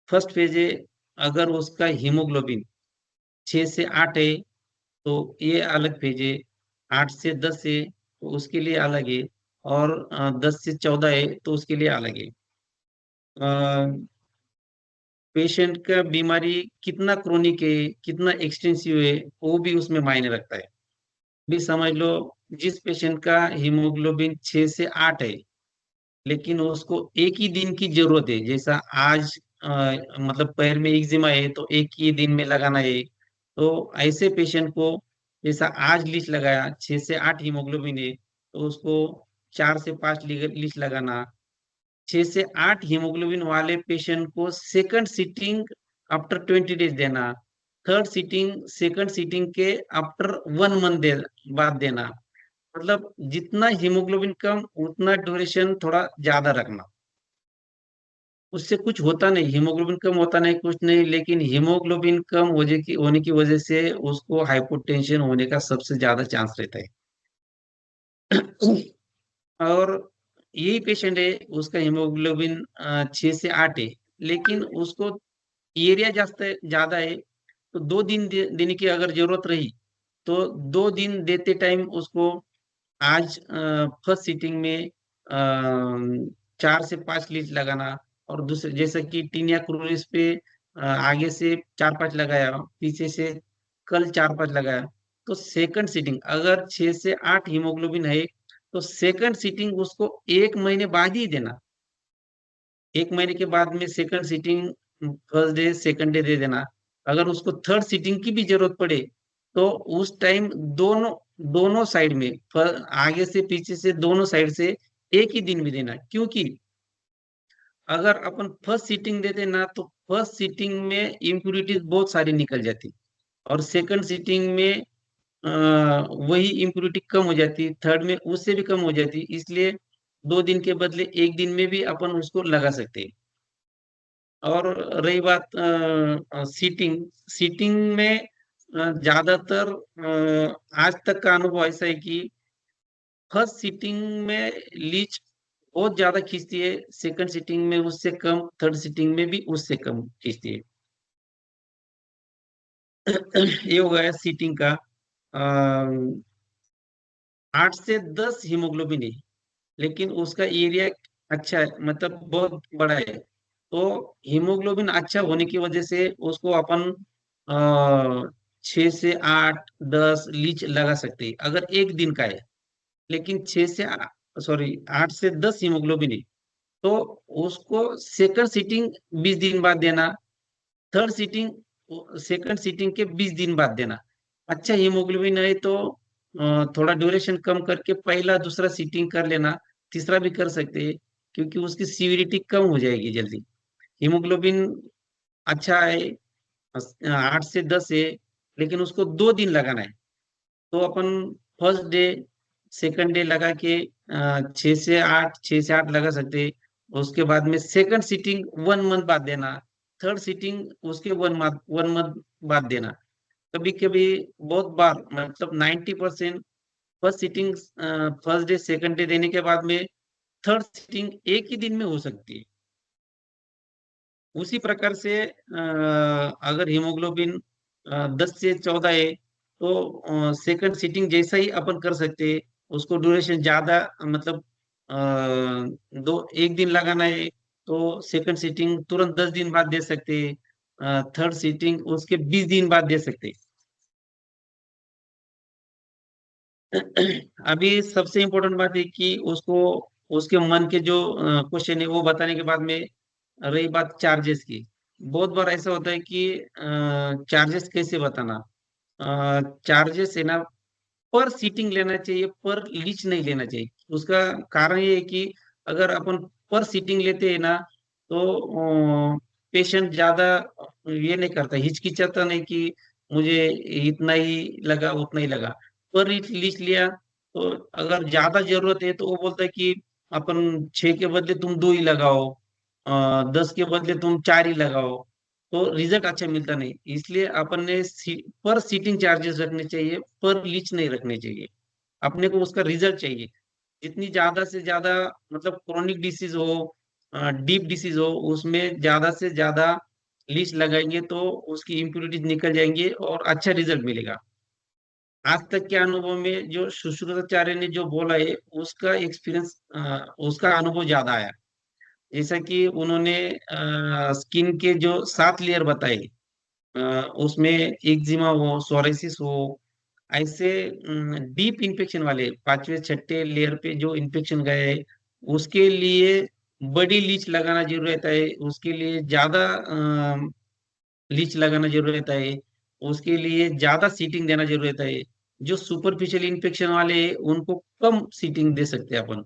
[SPEAKER 2] फर्स्ट फेज है, अगर उसका हीमोग्लोबिन 6 से 8 है तो ये अलग फेज है। 8 से 10 है तो उसके लिए अलग है। और 10 से 14 है तो उसके लिए अलग है। पेशेंट का बीमारी कितना क्रोनिक है, कितना एक्सटेंसिव है, वो भी उसमें मायने रखता है। भी समझ लो, जिस पेशेंट का हीमोग्लोबिन 6 से 8 है, लेकिन उसको एक ही दिन की जरूरत है, जैसा आज मतलब पैर में एक्जिमा है तो एक ही दिन में लगाना है, तो ऐसे पेशेंट को जैसा आज लीच लगाया, 6 से 8 हीमोग्लोबिन है तो उसको 4 से 5 लीच लगाना। 6 से 8 हीमोग्लोबिन वाले पेशेंट को सेकंड सीटिंग आफ्टर 20 डेज देना। थर्ड सीटिंग सेकंड सीटिंग के आफ्टर 1 मंथ बाद देना। मतलब जितना हीमोग्लोबिन कम उतना ड्यूरेशन थोड़ा ज्यादा रखना। उससे कुछ होता नहीं, हीमोग्लोबिन कम होता नहीं कुछ नहीं, लेकिन हीमोग्लोबिन कम होने की वजह से उसको हाइपोटेंशन होने का सबसे ज्यादा चांस रहता है। और यही पेशेंट है, उसका हीमोग्लोबिन 6 से 8 है, लेकिन उसको एरिया ज्यादा है, तो 2 दिन देने की अगर जरूरत रही तो 2 दिन देते टाइम उसको आज फर्स्ट सीटिंग में 4 से 5 लीज लगाना। और दूसरे जैसे कि टीनिया क्रूरिस पे आगे से 4-5 लगाया, पीछे से कल 4-5 लगाया, तो सेकंड सीटिंग अगर 6 से 8 हीमोग्लोबिन है तो सेकंड सीटिंग उसको 1 महीने बाद ही देना। 1 महीने के बाद में second sitting first day second day दे देना। अगर उसको थर्ड सीटिंग की भी जरूरत पड़े तो उस टाइम दोनों दोनों साइड में आगे से पीछे से दोनों साइड से एक ही दिन में देना। क्योंकि अगर अपन फर्स्ट सीटिंग देते ना तो फर्स्ट सीटिंग में इम्प्यूरिटीज बहुत सारी निकल जाती, और सेकंड सीटिंग में अ, वही इम्प्यूरिटी कम हो जाती, थर्ड में उससे भी कम हो जाती। इसलिए 2 दिन के बदले एक दिन में भी अपन उसको लगा सकते हैं। और रही बात सीटिंग, सीटिंग में ज्यादातर आज तक का अनुभव ऐसा है कि फर्स्ट सीटिंग में लीच बहुत ज्यादा खींचती है, सेकंड सीटिंग में उससे कम, थर्ड सीटिंग में भी उससे कम खींचती है। ये हो गया सीटिंग का। 8 से 10 हीमोग्लोबिन है, लेकिन उसका एरिया अच्छा है, मतलब बहुत बड़ा है। तो हीमोग्लोबिन अच्छा होने की वजह से उसको अपन 6 से 8 10 लीच लगा सकते हैं अगर एक दिन का है। लेकिन 8 से 10 हीमोग्लोबिन है तो उसको सेकंड सीटिंग 20 दिन बाद देना। थर्ड सीटिंग सेकंड सीटिंग के 20 दिन बाद देना। अच्छा हीमोग्लोबिन है तो थोड़ा ड्यूरेशन कम करके पहला दूसरा सीटिंग कर लेना, तीसरा भी कर सकते हैं, क्योंकि उसकी सीविरिटी कम हो जाएगी जल्दी। हीमोग्लोबिन अच्छा है, 8 से 10 है, लेकिन उसको 2 दिन लगाना है। तो अपन फर्स्ट डे सेकंड डे लगा के 6 से 8 लगा सकते। उसके बाद में सेकंड सीटिंग 1 मंथ बाद देना, थर्ड सीटिंग उसके 1 मंथ बाद देना। कभी कभी बहुत बार मतलब 90% first sitting first day second day देने के बाद में थर्ड सीटिंग एक ही दिन में हो सकती है। उसी प्रकार से अगर हीमोग्लोबिन 10 से 14 है तो सेकंड सीटिंग जैसा ही अपन कर सकते हैं। उसको ड्यूरेशन ज्यादा मतलब दो एक दिन लगाना है तो सेकंड सीटिंग तुरंत 10 दिन बाद दे सकते हैं, थर्ड सीटिंग उसके 20 दिन बाद दे सकते हैं। अभी सबसे इम्पोर्टेंट बात है कि उसको उसके मन के जो क्वेश्चन है वो बताने के बाद में रही बात चार्जेस की। बहुत बार ऐसा होता है कि चार्जेस कैसे बताना। चार्जेस है ना, पर सीटिंग लेना चाहिए, पर लीच नहीं लेना चाहिए। उसका कारण ये है कि अगर अपन पर सीटिंग लेते हैं ना तो पेशेंट ज्यादा ये नहीं करता, हिचकिचाता नहीं कि मुझे इतना ही लगा उतना ही लगा। पर लीच लिया तो अगर ज्यादा जरूरत है तो वो बोलता है कि अपन 6 के बदले तुम 2 ही लगाओ, 10 के बदले तुम 4 ही लगाओ। तो रिजल्ट अच्छा मिलता नहीं, इसलिए अपन ने पर सीटिंग चार्जेस रखने चाहिए, पर लीच नहीं रखने चाहिए। अपने को उसका रिजल्ट चाहिए। जितनी ज्यादा से ज्यादा मतलब क्रोनिक डिसीज हो, डीप डिसीज हो, उसमें ज्यादा से ज्यादा लीच लगाएंगे तो उसकी इम्प्यूरिटीज निकल जाएंगे और अच्छा रिजल्ट मिलेगा। आज तक के अनुभव में जो सुश्रुताचार्य ने जो बोला है उसका एक्सपीरियंस, उसका अनुभव ज्यादा आया। जैसा कि उन्होंने स्किन के जो 7 लेयर बताए, अ, उसमें एक्जिमा हो, सोराइसिस हो, ऐसे डीप इन्फेक्शन वाले 5वें 6ठे लेयर पे जो इन्फेक्शन गए है उसके लिए बड़ी लीच लगाना जरूरी रहता है। उसके लिए ज्यादा लीच लगाना जरूरी रहता है। उसके लिए ज्यादा सीटिंग देना जरूरी रहता है। जो सुपरफिशियल इन्फेक्शन वाले हैं उनको कम सीटिंग दे सकते हैं अपन,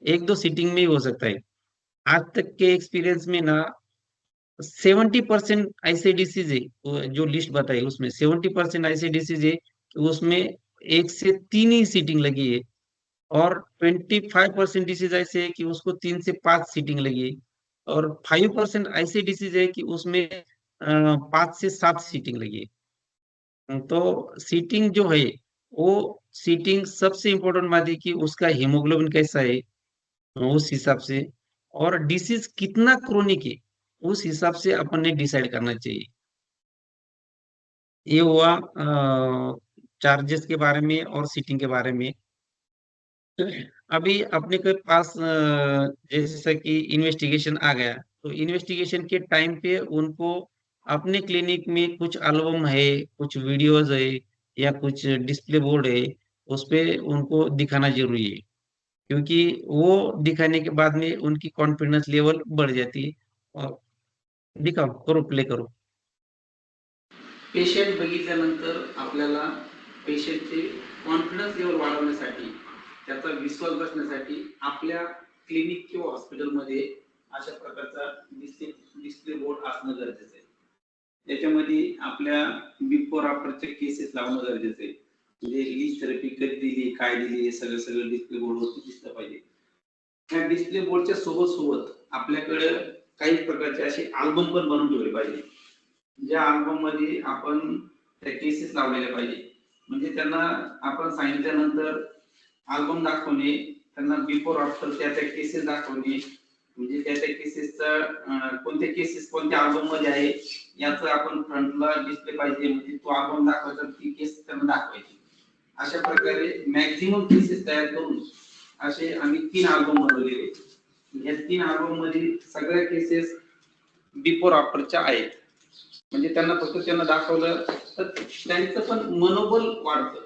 [SPEAKER 2] 1-2 सीटिंग में ही हो सकता है। आज तक के एक्सपीरियंस में ना 70% ऐसे डिसीज है, जो लिस्ट बताई उसमें 70% ऐसे डिसीज है कि उसमें 1 से 3 ही सीटिंग लगी है। और 25% डिसीज ऐसे है कि उसको 3 से 5 सीटिंग लगी है। और 5% ऐसे डिसीज है कि उसमें 5 से 7 सीटिंग लगी है। तो सीटिंग जो है वो सीटिंग सबसे इम्पोर्टेंट बात है कि उसका हीमोग्लोबिन कैसा है उस हिसाब से, और डिसीज कितना क्रोनिक है उस हिसाब से अपन ने डिसाइड करना चाहिए। ये हुआ चार्जेस के बारे में और सीटिंग के बारे में। अभी अपने के पास जैसे कि इन्वेस्टिगेशन आ गया तो इन्वेस्टिगेशन के टाइम पे उनको अपने क्लिनिक में कुछ एल्बम है, कुछ वीडियोज है, या कुछ डिस्प्ले बोर्ड है, उस पे उनको दिखाना जरूरी है। क्योंकि वो दिखाने के बाद में उनकी कॉन्फिडेंस लेवल बढ़ जाती है। और दिखाओ, करो, प्ले करो। पेशंट बघितल्यानंतर आपल्याला पेशंटचे कॉन्फिडन्स लेवल वाढवण्यासाठी, त्याचा विश्वास बसण्यासाठी आपल्या क्लिनिक किंवा हॉस्पिटलमध्ये अशा प्रकारचा डिस्प्ले डिस्प्ले बोर्ड असणं गरजेचं आहे। त्याच्यामध्ये आपल्या बिफोर आफ्टरचे केसेस लावणं गरजेचं आहे। म्हणजे लीच थेरपी कधी दिली, काय दिली, हे सगळं सगळं डिस्प्ले बोर्डवरती दिसलं पाहिजे। त्या डिस्प्ले बोर्डच्या सोबत सोबत आपल्याकडे काही प्रकारचे असे अल्बम पण बनवून ठेवले पाहिजे, ज्या अल्बम मध्ये आपण त्या केसेस लावलेल्या पाहिजे। म्हणजे त्यांना आपण सांगितल्यानंतर अल्बम दाखवणे, त्यांना बिफोर आफ्टर त्या त्या केसेस दाखवणे, म्हणजे त्या त्या केसेसचा कोणत्या केसेस कोणत्या अल्बम मध्ये आहे याचं आपण फ्रंटला डिस्प्ले पाहिजे। म्हणजे तो अल्बम दाखवायचा, ती केस त्यांना दाखवायची। अशा प्रकारे मॅक्झिमम केसेस तयार करून असे आम्ही 3 अल्बम बनवलेले। या 3 अल्बम मध्ये सगळ्या केसेस बिफोर आफ्टरच्या आहेत। म्हणजे त्यांना फक्त त्यांना दाखवलं तर त्यांचं पण मनोबल वाढतं।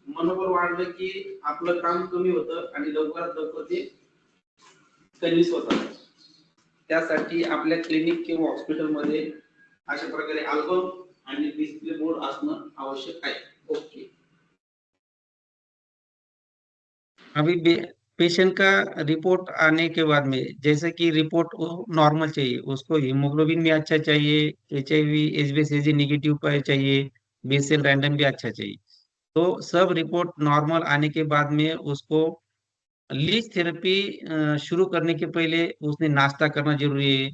[SPEAKER 2] मनोबल वाढलं की आपलं काम कमी होतं आणि लवकरात लवकर ते कन्व्हिन्स होतात। त्यासाठी आपल्या क्लिनिक किंवा हॉस्पिटलमध्ये अशा प्रकारे अल्बम आणि डिस्प्ले बोर्ड असणं आवश्यक आहे। ओके। अभी पेशेंट का रिपोर्ट आने के बाद में जैसे कि रिपोर्ट नॉर्मल चाहिए, उसको हीमोग्लोबिन भी अच्छा चाहिए, HIV HbA निगेटिव पर चाहिए, बेसल रैंडम भी अच्छा चाहिए। तो सब रिपोर्ट नॉर्मल आने के बाद में उसको लीच थेरेपी शुरू करने के पहले उसने नाश्ता करना जरूरी है,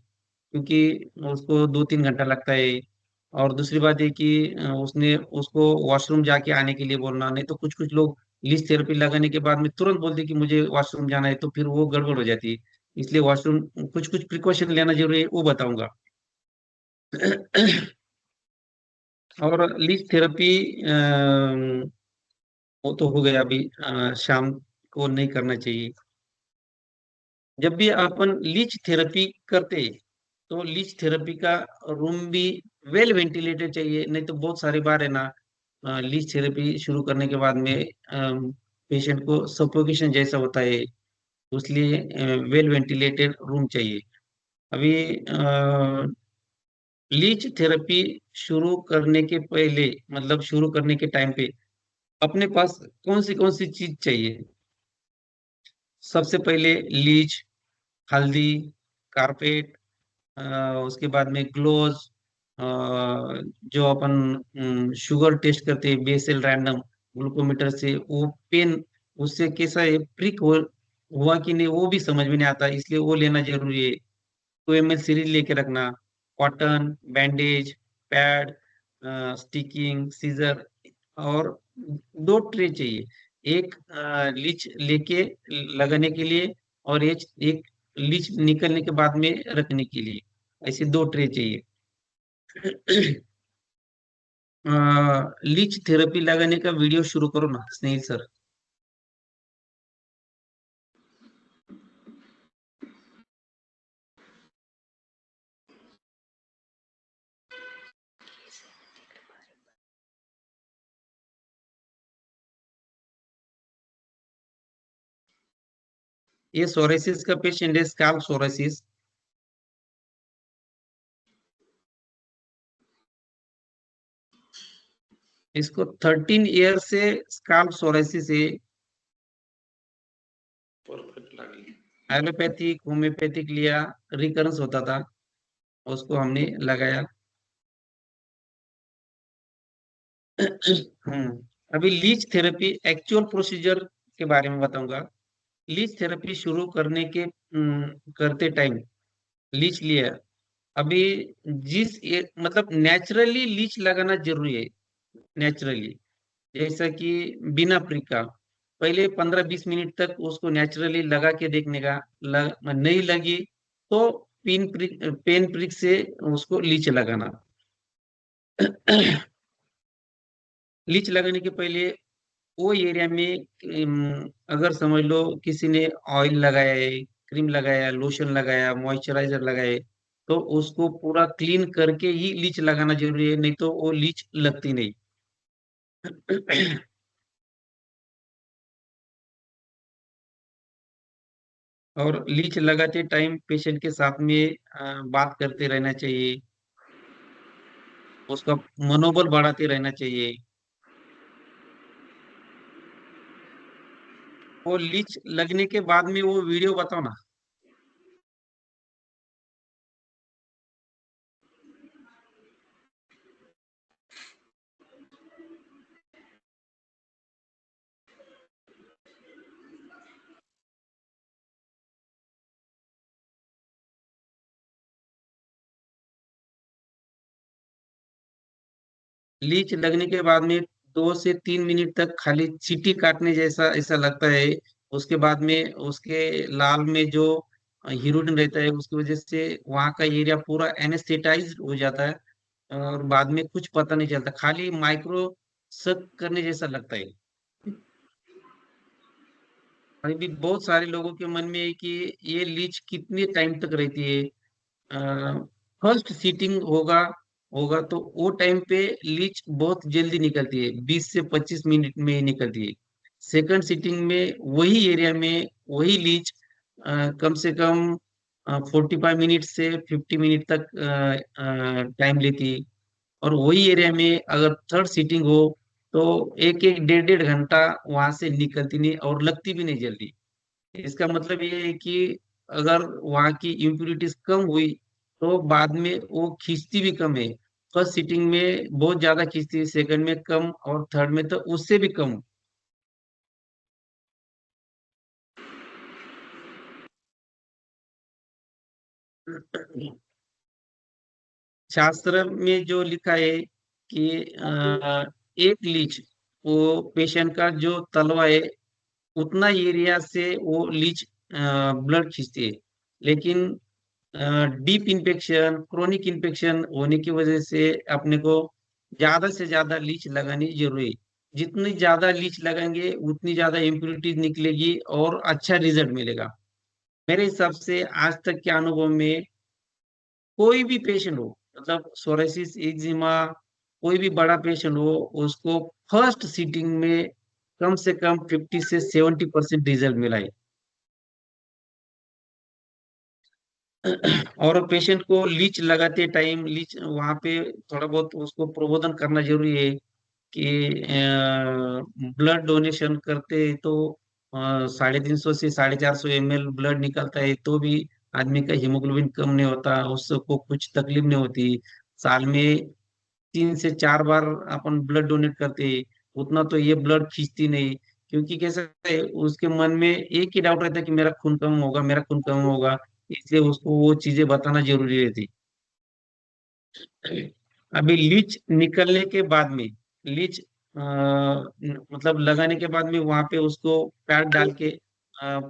[SPEAKER 2] क्योंकि उसको 2-3 घंटा लगता है। और दूसरी बात है कि उसने उसको वॉशरूम जाके आने के लिए बोलना, नहीं तो कुछ कुछ लोग लीच थेरेपी लगाने के बाद में तुरंत बोलते कि मुझे वॉशरूम जाना है, तो फिर वो गड़बड़ हो जाती है। इसलिए वॉशरूम कुछ कुछ प्रिकॉशन लेना जरूरी है, वो बताऊंगा। और लीच थेरेपी वो तो हो गया अभी, शाम को नहीं करना चाहिए। जब भी अपन लीच थेरेपी करते तो लीच थेरेपी का रूम भी वेल वेंटिलेटेड चाहिए, नहीं तो बहुत सारी बार है ना, लीच थेरेपी शुरू करने के बाद में पेशेंट को सफोकेशन जैसा होता है। इसलिए वेल वेंटिलेटेड रूम चाहिए। अभी लीच थेरेपी शुरू करने के पहले, मतलब शुरू करने के टाइम पे अपने पास कौन सी चीज चाहिए? सबसे पहले लीच, हल्दी, कारपेट, अ, उसके बाद में ग्लोव्स, जो अपन शुगर टेस्ट करते हैं बेसल रैंडम ग्लूकोमीटर से, वो पेन उससे कैसा है, प्रिक हुआ कि नहीं वो भी समझ में नहीं आता, इसलिए वो लेना जरूरी है। 2 ml सीरीज लेके रखना, cotton bandage, pad, sticking scissor, और 2 ट्रे चाहिए। एक लीच लेके लगाने के लिए, और एक लीच निकलने के बाद में रखने के लिए, ऐसे 2 ट्रे चाहिए। लीच थेरेपी लगाने का वीडियो शुरू करो ना स्नेहिल सर। ये सोरेसिस का पेशेंट है, स्काल्प सोरेसिस। इसको 13 ईयर से स्काल्प सोरेसिस है। एलोपैथिक होम्योपैथिक लिया, रिकरेंस होता था, उसको हमने लगाया। अभी लीच थेरेपी एक्चुअल प्रोसीजर के बारे में बताऊंगा। लीच थेरेपी शुरू करते टाइम लीच लिया। अभी मतलब नेचुरली लीच लगाना जरूरी है। नेचुरली, जैसा कि बिना प्रिक का पहले 15-20 मिनट तक उसको नेचुरली लगा के देखने का। नहीं लगी तो पेन प्रिक से उसको लीच लगाना। लीच लगाने के पहले वो एरिया में अगर समझ लो किसी ने ऑयल लगाया है, क्रीम लगाया, लोशन लगाया, मॉइस्चराइजर लगाए, तो उसको पूरा क्लीन करके ही लीच लगाना जरूरी है, नहीं तो वो लीच लगती नहीं। और लीच लगाते टाइम पेशेंट के साथ में बात करते रहना चाहिए, उसका मनोबल बढ़ाते रहना चाहिए। वो लीच लगने के बाद में वो वीडियो बताओ ना। लीच लगने के बाद में 2 से 3 मिनट तक खाली चींटी काटने जैसा ऐसा लगता है। उसके बाद में उसके लाल में जो हीरोइन रहता है, उसकी वजह से वहाँ का एरिया पूरा एनेस्थेटाइज हो जाता है, और बाद में कुछ पता नहीं चलता, खाली माइक्रो सक करने जैसा लगता है। अभी भी बहुत सारे लोगों के मन में है कि ये लीच कितने टाइम तक रहती है। फर्स्ट सीटिंग होगा होगा तो वो टाइम पे लीच बहुत जल्दी निकलती है, 20 से 25 मिनट में ही निकलती है। सेकंड सीटिंग में वही एरिया में वही लीच कम से कम 45 मिनट से 50 मिनट तक टाइम लेती है। और वही एरिया में अगर थर्ड सीटिंग हो तो एक एक डेढ़ डेढ़ घंटा वहां से निकलती नहीं और लगती भी नहीं जल्दी। इसका मतलब ये है कि अगर वहाँ की इम्प्यूरिटीज कम हुई तो बाद में वो खींचती भी कम है। फर्स्ट सीटिंग में बहुत ज्यादा खींचती है, सेकंड में कम, और थर्ड में तो उससे भी कम। शास्त्र में जो लिखा है कि एक लीच वो पेशेंट का जो तलवा है उतना एरिया से वो लीच ब्लड खींचती है। लेकिन डीप इन्फेक्शन, क्रोनिक इन्फेक्शन होने की वजह से अपने को ज्यादा से ज्यादा लीच लगानी जरूरी है। जितनी ज्यादा लीच लगाएंगे उतनी ज्यादा इम्प्योरिटीज निकलेगी और अच्छा रिजल्ट मिलेगा। मेरे हिसाब से आज तक के अनुभव में कोई भी पेशेंट हो, मतलब सोरेसिस, एक्जिमा, कोई भी बड़ा पेशेंट हो, उसको फर्स्ट सीटिंग में कम से कम 50 से 70% रिजल्ट मिला है। और पेशेंट को लीच लगाते टाइम, लीच वहां पे थोड़ा बहुत उसको प्रबोधन करना जरूरी है कि ब्लड डोनेशन करते तो 350 से 450 ml ब्लड निकलता है, तो भी आदमी का हीमोग्लोबिन कम नहीं होता, उसको कुछ तकलीफ नहीं होती। साल में 3 से 4 बार अपन ब्लड डोनेट करते हैं, उतना तो ये ब्लड खींचती नहीं। क्योंकि कैसा है, उसके मन में एक ही डाउट रहता है कि मेरा खून कम होगा, मेरा खून कम होगा। इसलिए उसको वो चीजें बताना जरूरी रहती। अभी लीच निकलने के बाद में, लीच मतलब लगाने के बाद में वहां पे उसको पैड डाल के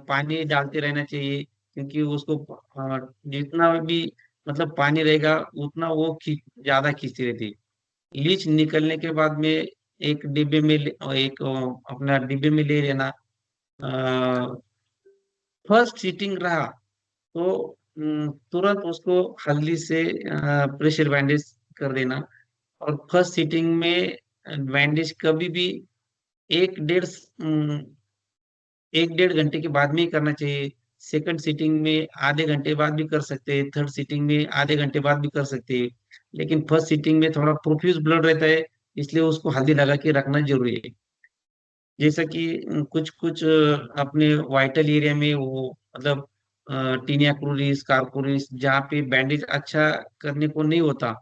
[SPEAKER 2] पानी डालते रहना चाहिए। क्योंकि उसको जितना भी मतलब पानी रहेगा उतना वो ज्यादा खींचती रहती है। लीच निकलने के बाद में एक डिब्बे में एक अपना डिब्बे में ले लेना। फर्स्ट सीटिंग रहा तो तुरंत उसको हल्दी से प्रेशर बैंडेज कर देना। और फर्स्ट सीटिंग में बैंडेज कभी भी एक डेढ़ अम, 1 डेढ़ घंटे के बाद में ही करना चाहिए। सेकंड सीटिंग में आधे घंटे बाद भी कर सकते हैं, थर्ड सीटिंग में आधे घंटे बाद भी कर सकते हैं। लेकिन फर्स्ट सीटिंग में थोड़ा प्रोफ्यूज ब्लड रहता है, इसलिए उसको हल्दी लगा के रखना जरूरी है। जैसा कि कुछ कुछ अपने वाइटल एरिया में वो मतलब टीनिया क्रूरिस, कारकोरिस, जहाँ पे बैंडेज अच्छा करने को नहीं होता,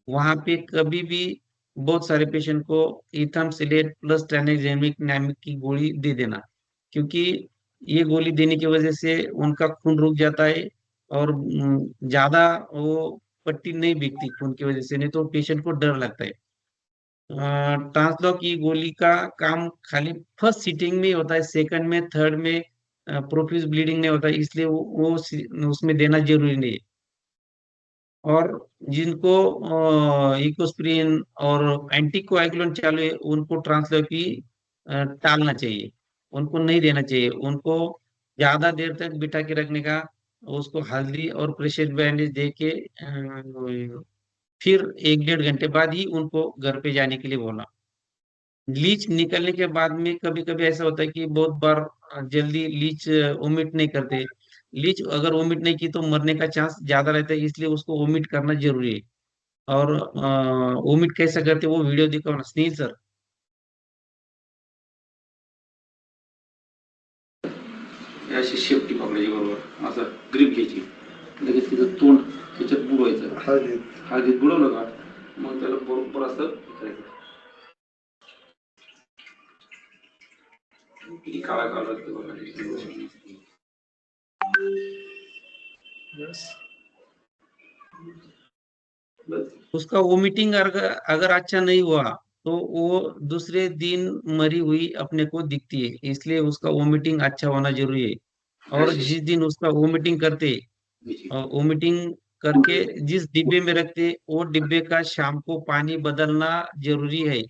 [SPEAKER 2] वहां पे कभी भी बहुत सारे पेशेंट को इथामसिलेट प्लस ट्राइनेक्सेमिक नामिक की गोली दे देना। क्योंकि ये गोली देने की वजह से उनका खून रुक जाता है, और ज्यादा वो पट्टी नहीं बिकती खून की वजह से, नहीं तो पेशेंट को डर लगता है। ट्रांसलॉक की गोली का काम खाली फर्स्ट सीटिंग में ही होता है, सेकंड में थर्ड में प्रोफ्यूज ब्लीडिंग नहीं होता है, इसलिए वो उसमें देना जरूरी नहीं है। और जिनको इकोस्प्रिन और एंटीकोएगुलेंट चालू है उनको ट्रांसलॉकी टालना चाहिए, उनको नहीं देना चाहिए। उनको ज्यादा देर तक बिठा के रखने का, उसको हल्दी और प्रेशर बैंडेज दे के फिर 1 डेढ़ घंटे बाद ही उनको घर पे जाने के लिए बोला। लीच निकलने के बाद में कभी कभी ऐसा होता है कि बहुत बार जल्दी लीच वोमिट नहीं करते। लीच अगर वोमिट नहीं की तो मरने का चांस ज्यादा रहता है, इसलिए उसको वोमिट करना जरूरी है। और वोमिट कैसे करते वो वीडियो दिखाओ ना स्नेहिल सर।
[SPEAKER 3] हे अशी शेपटी पकडायची बरोबर असं ग्रीप घ्यायची, लगेच तिचं तोंड त्याच्यात बुडवायचं, हळदीत बुडवलं का मग त्याला बरोबर असं करायचं. किती काळा काळा लागते बघा. बस.
[SPEAKER 2] उसका वोमिटिंग अगर अगर अच्छा नहीं हुआ तो वो दूसरे दिन मरी हुई अपने को दिखती है, इसलिए उसका वोमिटिंग अच्छा होना जरूरी है। और
[SPEAKER 3] अशी
[SPEAKER 2] जिस दिन उसका वोमिटिंग करते,
[SPEAKER 3] घ्यायची.
[SPEAKER 2] वोमिटिंग करके जिस डिब्बे में रखते वो डिब्बे का शाम को पानी बदलना जरूरी है।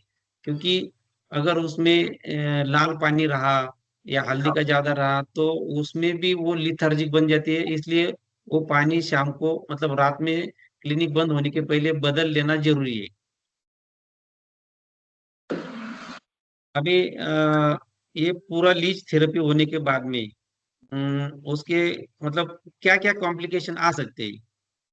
[SPEAKER 2] क्योंकि अगर उसमें लाल पानी रहा या हल्दी का ज्यादा रहा तो उसमें भी वो लिथार्जिक बन जाती है, इसलिए वो पानी शाम को मतलब रात में क्लिनिक बंद होने के पहले बदल लेना जरूरी है। अभी ये पूरा लीच थेरेपी होने के बाद में उसके मतलब क्या क्या कॉम्प्लिकेशन आ सकते हैं।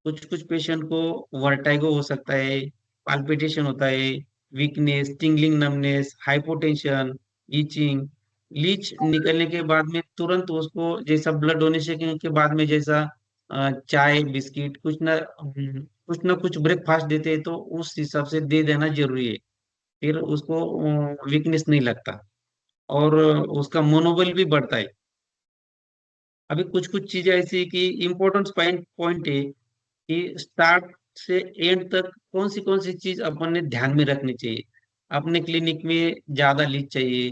[SPEAKER 2] कुछ कुछ पेशेंट को वर्टाइगो हो सकता है, पाल्पिटेशन होता है, weakness, tingling, numbness, hypotension, itching. Leech निकलने के बाद में तुरंत उसको जैसा ब्लड डोनेशन के बाद में जैसा चाय बिस्किट कुछ ना कुछ ना कुछ ब्रेकफास्ट देते हैं तो उस हिसाब से दे देना जरूरी है। फिर उसको वीकनेस नहीं लगता और उसका मनोबल भी बढ़ता है। अभी कुछ कुछ चीजें ऐसी है कि इम्पोर्टेंट पॉइंट पॉइंट है कि स्टार्ट से एंड तक कौन सी चीज अपन ने ध्यान में रखनी चाहिए। अपने क्लिनिक में ज्यादा लीड चाहिए,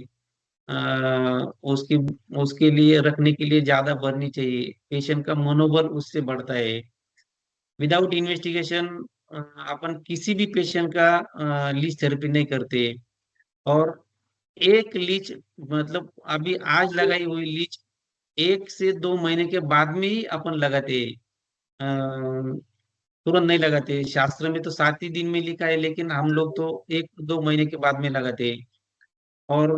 [SPEAKER 2] उसकी उसके लिए रखने के लिए ज्यादा बढ़नी चाहिए, पेशेंट का मनोबल उससे बढ़ता है। विदाउट इन्वेस्टिगेशन अपन किसी भी पेशेंट का लीच थेरेपी नहीं करते। और एक लीच मतलब अभी आज लगाई हुई लीच 1 से 2 महीने के बाद में ही अपन लगाते हैं। तुरंत नहीं लगाते। शास्त्र में तो 7 ही दिन में लिखा है, लेकिन हम लोग तो 1 2 महीने के बाद में लगाते हैं। और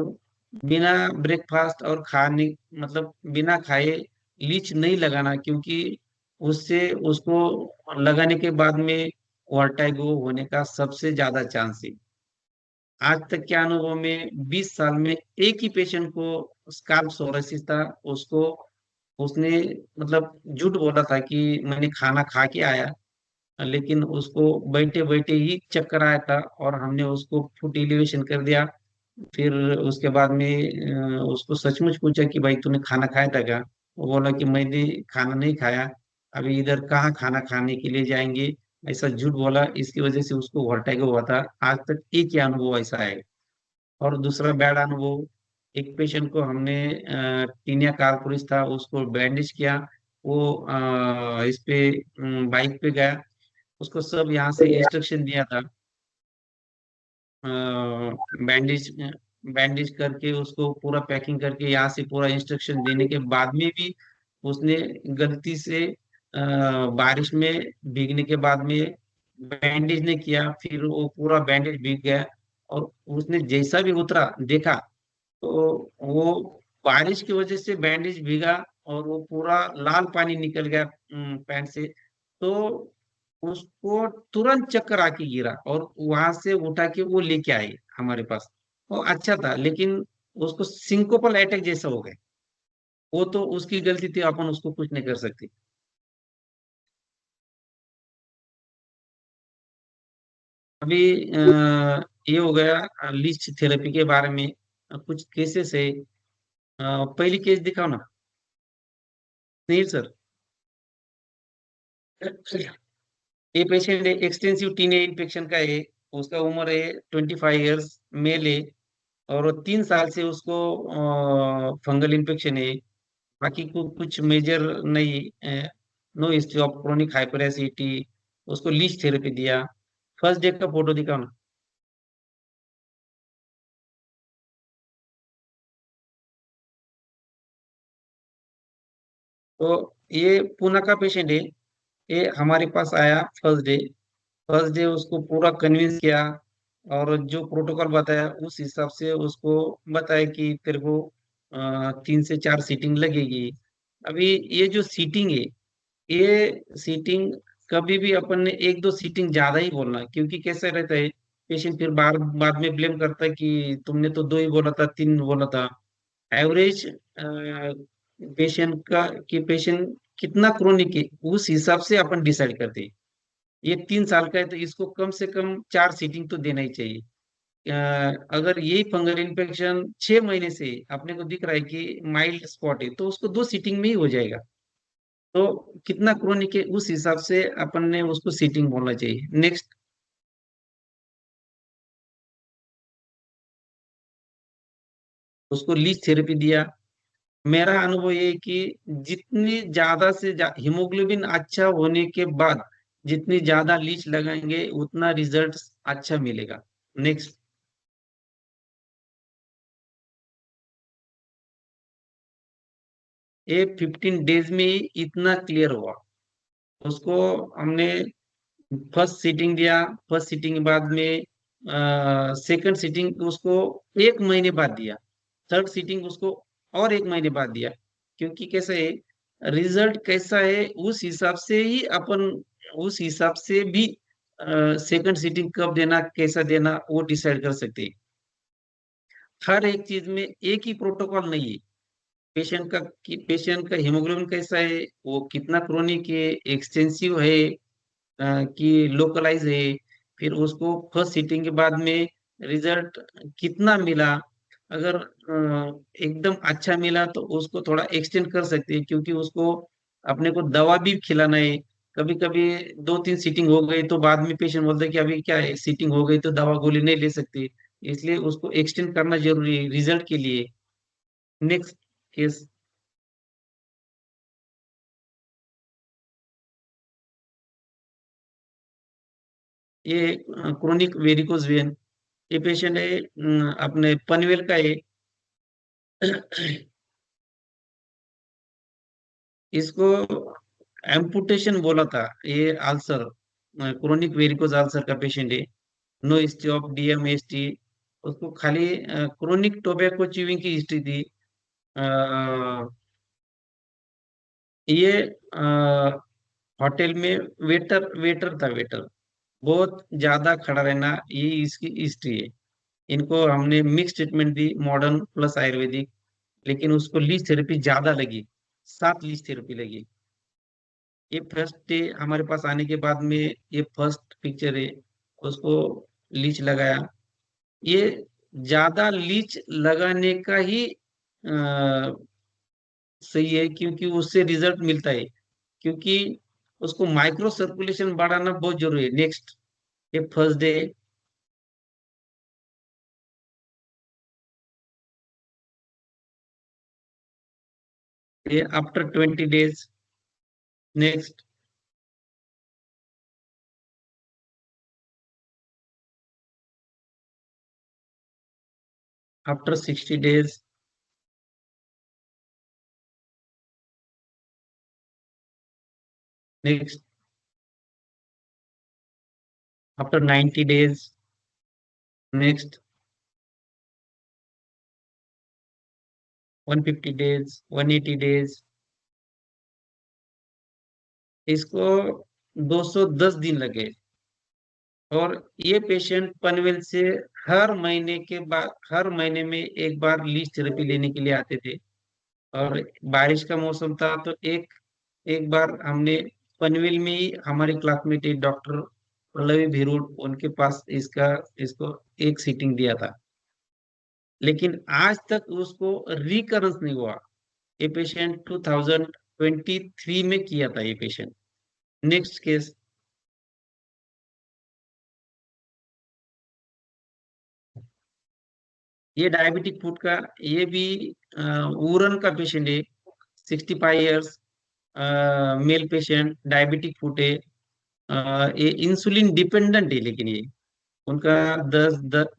[SPEAKER 2] बिना ब्रेकफास्ट और खाने मतलब बिना खाए लीच नहीं लगाना, क्योंकि उससे उसको लगाने के बाद में वर्टाइगो होने का सबसे ज्यादा चांस है। आज तक के अनुभव में 20 साल में एक ही पेशेंट को स्काल्प सोरासिस था। उसको उसने मतलब झूठ बोला था कि मैंने खाना खा के आया, लेकिन उसको बैठे बैठे ही चक्कर आया था और हमने उसको फुट एलिवेशन कर दिया। फिर उसके बाद में उसको सचमुच पूछा कि भाई तूने खाना खाया था क्या? वो बोला कि मैंने खाना नहीं खाया, अभी इधर कहाँ खाना खाने के लिए जाएंगे। ऐसा झूठ बोला, इसकी वजह से उसको वर्टाइगो हुआ था। आज तक एक ही अनुभव ऐसा है। और दूसरा बैड अनुभव, एक पेशेंट को हमने टीनिया कार्पोरिस था, उसको बैंडेज किया। वो इस पे बाइक पे गया, उसको सब यहाँ से इंस्ट्रक्शन दिया था। बैंडेज बैंडेज करके उसको पूरा पैकिंग करके यहाँ से पूरा इंस्ट्रक्शन देने के बाद में भी उसने गलती से बारिश में भीगने के बाद में बैंडेज नहीं किया। फिर वो पूरा बैंडेज भीग गया और उसने जैसा भी उतरा देखा तो वो बारिश की वजह से बैंडेज भीगा और वो पूरा लाल पानी निकल गया पैंट से। तो उसको तुरंत चक्कर आके गिरा और वहां से उठा के वो लेके आए हमारे पास। वो अच्छा था, लेकिन उसको सिंकोपल अटैक जैसा हो गया। वो तो उसकी गलती थी, अपन उसको कुछ नहीं कर सकते। अभी ये हो गया लीच थेरेपी के बारे में। कुछ केसेस है। पहली केस दिखाओ ना। नहीं सर। ये पेशेंट एक्सटेंसिव टीने इन्फेक्शन का है। उसका उम्र है 25 ईयर्स, मेल है। और 3 साल से उसको फंगल इन्फेक्शन है। बाकी कुछ मेजर नहीं। No history of chronic hyper acidity. उसको लीच थेरेपी दिया। फर्स्ट डे का फोटो दिखाओ ना। तो ये पूना का पेशेंट है। ये हमारे पास आया फर्स्ट डे। फर्स्ट डे उसको पूरा कन्विंस किया और जो प्रोटोकॉल बताया उस हिसाब से उसको बताया कि तेरे को 3 से 4 सीटिंग लगेगी। अभी ये जो सीटिंग है, ये सीटिंग कभी भी अपन ने 1 2 सीटिंग ज्यादा ही बोलना है, क्योंकि कैसा रहता है पेशेंट फिर बार बाद में ब्लेम करता है कि तुमने तो 2 ही बोला था, 3 बोला था। एवरेज पेशेंट का कि पेशेंट कितना क्रोनिक है उस हिसाब से अपन डिसाइड करते हैं। ये 3 साल का है तो इसको कम से कम 4 सीटिंग तो देना ही चाहिए। अगर यही फंगल इन्फेक्शन 6 महीने से अपने को दिख रहा है कि माइल्ड स्पॉट है तो उसको 2 सीटिंग में ही हो जाएगा। तो कितना क्रोनिक है उस हिसाब से अपन ने उसको सीटिंग बोलना चाहिए। नेक्स्ट। उसको लीच थेरेपी दिया। मेरा अनुभव ये है कि जितनी ज्यादा से हीमोग्लोबिन अच्छा होने के बाद जितनी ज्यादा लीच लगाएंगे उतना रिजल्ट अच्छा मिलेगा। नेक्स्ट। ये 15 डेज में ही इतना क्लियर हुआ। उसको हमने फर्स्ट सीटिंग दिया। फर्स्ट सीटिंग के बाद में सेकंड सीटिंग उसको 1 महीने बाद दिया। थर्ड सीटिंग उसको और 1 महीने बाद दिया। क्योंकि कैसा है, रिजल्ट कैसा है उस हिसाब से ही अपन उस हिसाब से भी सेकंड सीटिंग कब देना कैसा देना वो डिसाइड कर सकते हैं। हर एक चीज में एक ही प्रोटोकॉल नहीं है। पेशेंट का हीमोग्लोबिन कैसा है, वो कितना क्रोनिक है, एक्सटेंसिव है, कि लोकलाइज है, फिर उसको फर्स्ट सीटिंग के बाद में रिजल्ट कितना मिला। अगर एकदम अच्छा मिला तो उसको थोड़ा एक्सटेंड कर सकते हैं, क्योंकि उसको अपने को दवा भी खिलाना है। कभी कभी 2-3 सीटिंग हो गई तो बाद में पेशेंट बोलता है कि अभी क्या है, सीटिंग हो गई तो दवा गोली नहीं ले सकते, इसलिए उसको एक्सटेंड करना जरूरी है रिजल्ट के लिए। Next case. ये क्रोनिक वेरिकोज वेन, ये पेशेंट है अपने पनवेल का है। इसको एम्पुटेशन बोला था। ये अल्सर, क्रोनिक वेरिकोज अल्सर का पेशेंट है। No history of DMST. उसको खाली क्रोनिक टोबैको च्यूइंग की हिस्ट्री थी। अ, ये होटल में वेटर वेटर था, वेटर। बहुत ज्यादा खड़ा रहना, ये इसकी हिस्ट्री है। इनको हमने मिक्स ट्रीटमेंट दी, मॉडर्न प्लस आयुर्वेदिक, लेकिन उसको लीच थेरेपी ज्यादा लगी, 7 लीच थेरेपी लगी। ये फर्स्ट डे हमारे पास आने के बाद में, ये फर्स्ट पिक्चर है, उसको लीच लगाया। ये ज्यादा लीच लगाने का ही सही है, क्योंकि उससे रिजल्ट मिलता है। क्योंकि उसको माइक्रो सर्कुलेशन बढ़ाना बहुत जरूरी है। नेक्स्ट, ये फर्स्ट डे। ये after 20 days. Next, after 60 days. Next, after 90 days. Next, 150 days, 180 days. इसको 210 दिन लगे। और ये पेशेंट पनवेल से हर महीने के बाद, हर महीने में एक बार लीच थेरेपी लेने के लिए आते थे। और बारिश का मौसम था तो एक एक बार हमने पनवेल में ही हमारे क्लासमेट एक डॉक्टर पल्लवी भिरूड, उनके पास इसको एक सीटिंग दिया था। लेकिन आज तक उसको रिकरेंस नहीं हुआ। ये पेशेंट 2023 में किया था ये पेशेंट। Next case. ये डायबिटिक फूड का, ये भी ऊरन का पेशेंट है। 65 years, male patient, diabetic food है। ये इंसुलिन डिपेंडेंट है, लेकिन ये उनका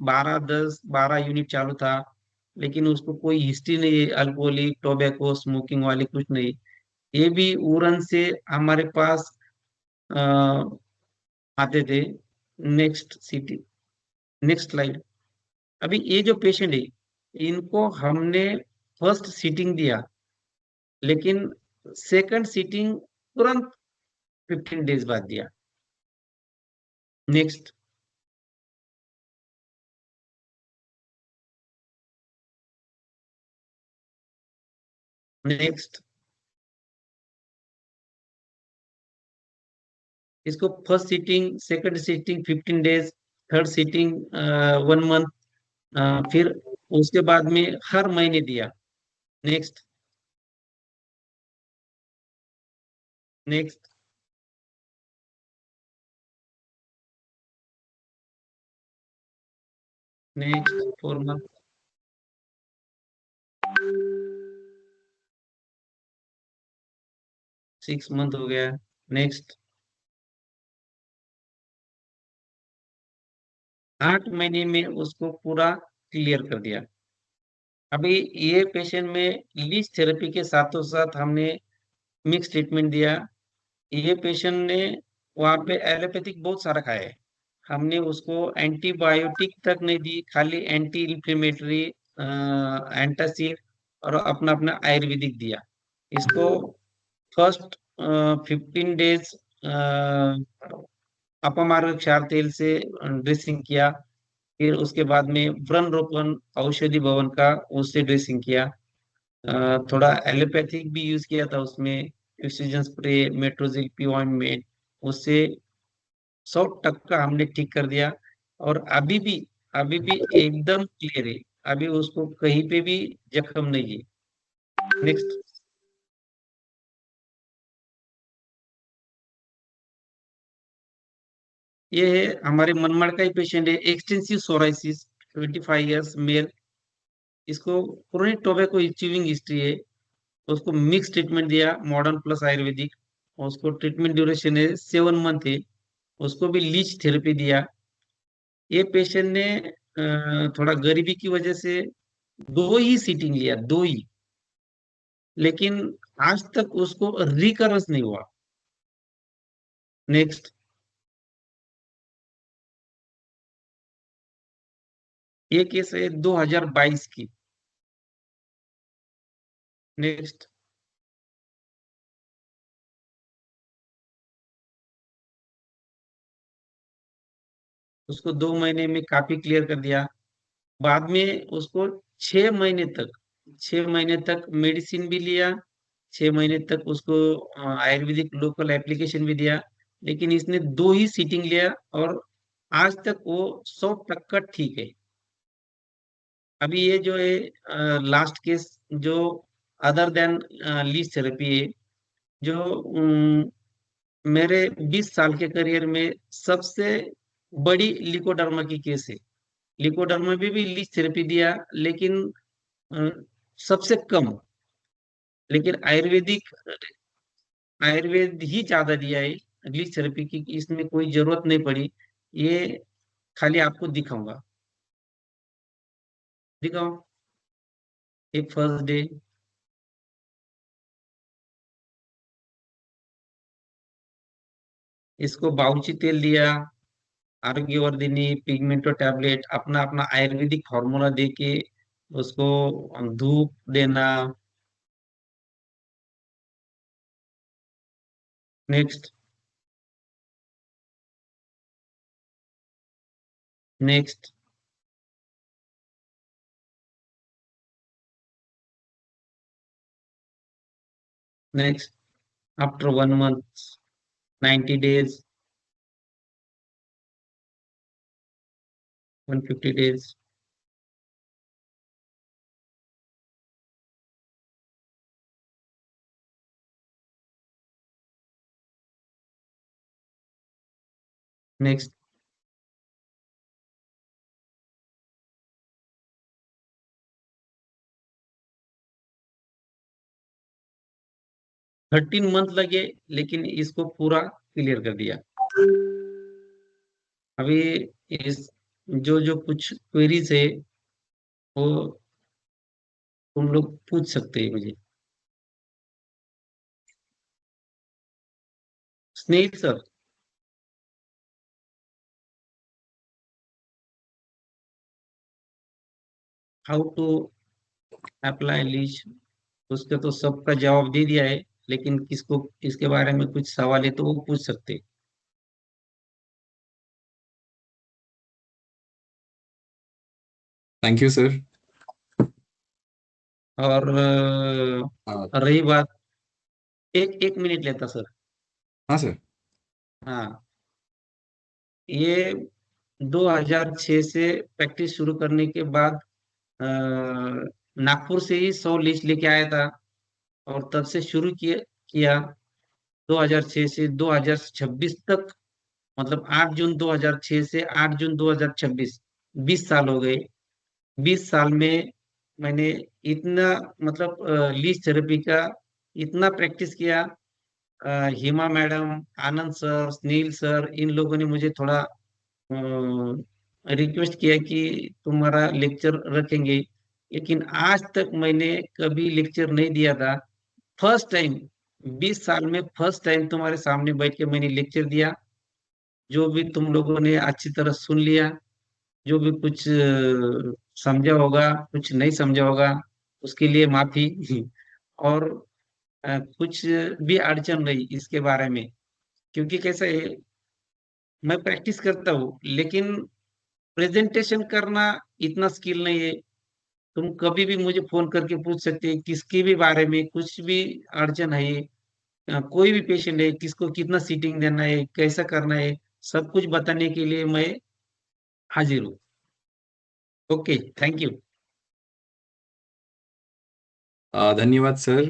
[SPEAKER 2] 12 यूनिट चालू था, लेकिन उसको कोई हिस्ट्री नहीं है, अल्कोहलिक, टोबैको, स्मोकिंग वाली कुछ नहीं। ये भी उरन से हमारे पास अ, आते थे। Next city, next slide. अभी ये जो पेशेंट है, इनको हमने फर्स्ट सीटिंग दिया, लेकिन सेकंड सीटिंग तुरंत 15 डेज बाद दिया। Next, next. इसको first sitting, second sitting 15 days, third sitting 1 month, फिर उसके बाद में हर महीने दिया। Next, next, next 4 month, 6 month हो गया। नेक्स्ट, 8 महीने में उसको पूरा क्लियर कर दिया। अभी ये पेशेंट में लीच थेरेपी के साथों साथ हमने मिक्स ट्रीटमेंट दिया। ये पेशेंट ने वहाँ पे एलोपैथिक बहुत सारा खाया है। हमने उसको एंटीबायोटिक तक नहीं दी, खाली एंटी इंफ्लेमेटरी, एंटासिड और अपना अपना आयुर्वेदिक दिया। इसको फर्स्ट 15 डेज अपमार्ग क्षार तेल से ड्रेसिंग किया। फिर उसके बाद में व्रण रोपण औषधि भवन का, उससे ड्रेसिंग किया। थोड़ा एलोपैथिक भी यूज किया था उसमें, oxygen spray, Metrogyl P ointment, उससे 100% हमने ठीक कर दिया। और अभी भी एकदम क्लियर है। अभी उसको कहीं पे भी जख्म नहीं है। नेक्स्ट। ये है हमारे मनमाड़ का ही पेशेंट है, एक्सटेंसिव सोराइसिस, 25 इयर्स मेल। इसको क्रोनिक टोबैको च्यूइंग हिस्ट्री है। उसको मिक्स ट्रीटमेंट दिया, मॉडर्न प्लस आयुर्वेदिक। उसको ट्रीटमेंट ड्यूरेशन है 7 मंथ है। उसको भी लीच थेरेपी दिया। ये पेशेंट ने थोड़ा गरीबी की वजह से 2 ही सीटिंग लिया, 2 ही। लेकिन आज तक उसको रिकरेंस नहीं हुआ। नेक्स्ट। ये केस है 2022 की। नेक्स्ट। उसको 2 महीने में काफी क्लियर कर दिया। बाद में उसको 6 महीने तक 6 महीने तक मेडिसिन भी लिया। 6 महीने तक उसको आयुर्वेदिक लोकल एप्लीकेशन भी दिया। लेकिन इसने 2 ही सीटिंग लिया और आज तक वो 100% ठीक है। अभी ये जो है लास्ट केस, जो अदर देन लीज थेरेपी है, जो मेरे 20 साल के करियर में सबसे बड़ी लिकोडर्मा की केस है। लिकोडर्मा में भी लीज थेरेपी दिया, लेकिन अ, सबसे कम। लेकिन आयुर्वेद ही ज्यादा दिया है लीज थेरेपी की, इसमें कोई जरूरत नहीं पड़ी। ये खाली आपको दिखाऊंगा। दिखाओ। एक फर्स्ट डे। इसको बाउची तेल दिया, आरोग्यवर्धिनी, पिगमेंटो टैबलेट, अपना अपना आयुर्वेदिक फॉर्मूला दे के उसको धूप देना। Next. Next. Next. After 1 month, 90 days, 150 days। Next. 13 month लगे, लेकिन इसको पूरा क्लियर कर दिया। अभी इस जो जो कुछ क्वेरीज है वो तुम लोग पूछ सकते हैं मुझे। Snehil sir. How to apply leech, उसका तो सबका जवाब दे दिया है। लेकिन किसको इसके बारे में कुछ सवाल है तो वो पूछ सकते हैं।
[SPEAKER 1] Thank you sir.
[SPEAKER 2] और
[SPEAKER 1] हाँ।
[SPEAKER 2] रही बात, एक एक मिनट लेता सर।
[SPEAKER 1] हाँ सर।
[SPEAKER 2] हाँ। ये 2006 से प्रैक्टिस शुरू करने के बाद अ, नागपुर से ही 100 लीच लेके आया था। और तब से शुरू किया 2006 से 2026 तक। मतलब 8 जून 2006 से 8 जून 2026, 20 साल हो गए। 20 साल में मैंने इतना, मतलब लीज थेरेपी का इतना प्रैक्टिस किया। हिमा मैडम, आनंद सर, सुनील सर, इन लोगों ने मुझे थोड़ा रिक्वेस्ट किया कि तुम्हारा लेक्चर रखेंगे। लेकिन आज तक मैंने कभी लेक्चर नहीं दिया था। फर्स्ट टाइम, 20 साल में फर्स्ट टाइम तुम्हारे सामने बैठ के मैंने लेक्चर दिया। जो भी तुम लोगों ने अच्छी तरह सुन लिया। जो भी कुछ समझा होगा, कुछ नहीं समझा होगा, उसके लिए माफी। और कुछ भी अड़चन रही इसके बारे में, क्योंकि कैसा है, मैं प्रैक्टिस करता हूँ लेकिन प्रेजेंटेशन करना इतना स्किल नहीं है। तुम कभी भी मुझे फोन करके पूछ सकते हैं किसके भी बारे में, कुछ भी अड़चन है, कोई भी पेशेंट है, किसको कितना सीटिंग देना है, कैसा करना है, सब कुछ बताने के लिए मैं हाजिर हूँ। Okay, thank you.
[SPEAKER 1] धन्यवाद सर।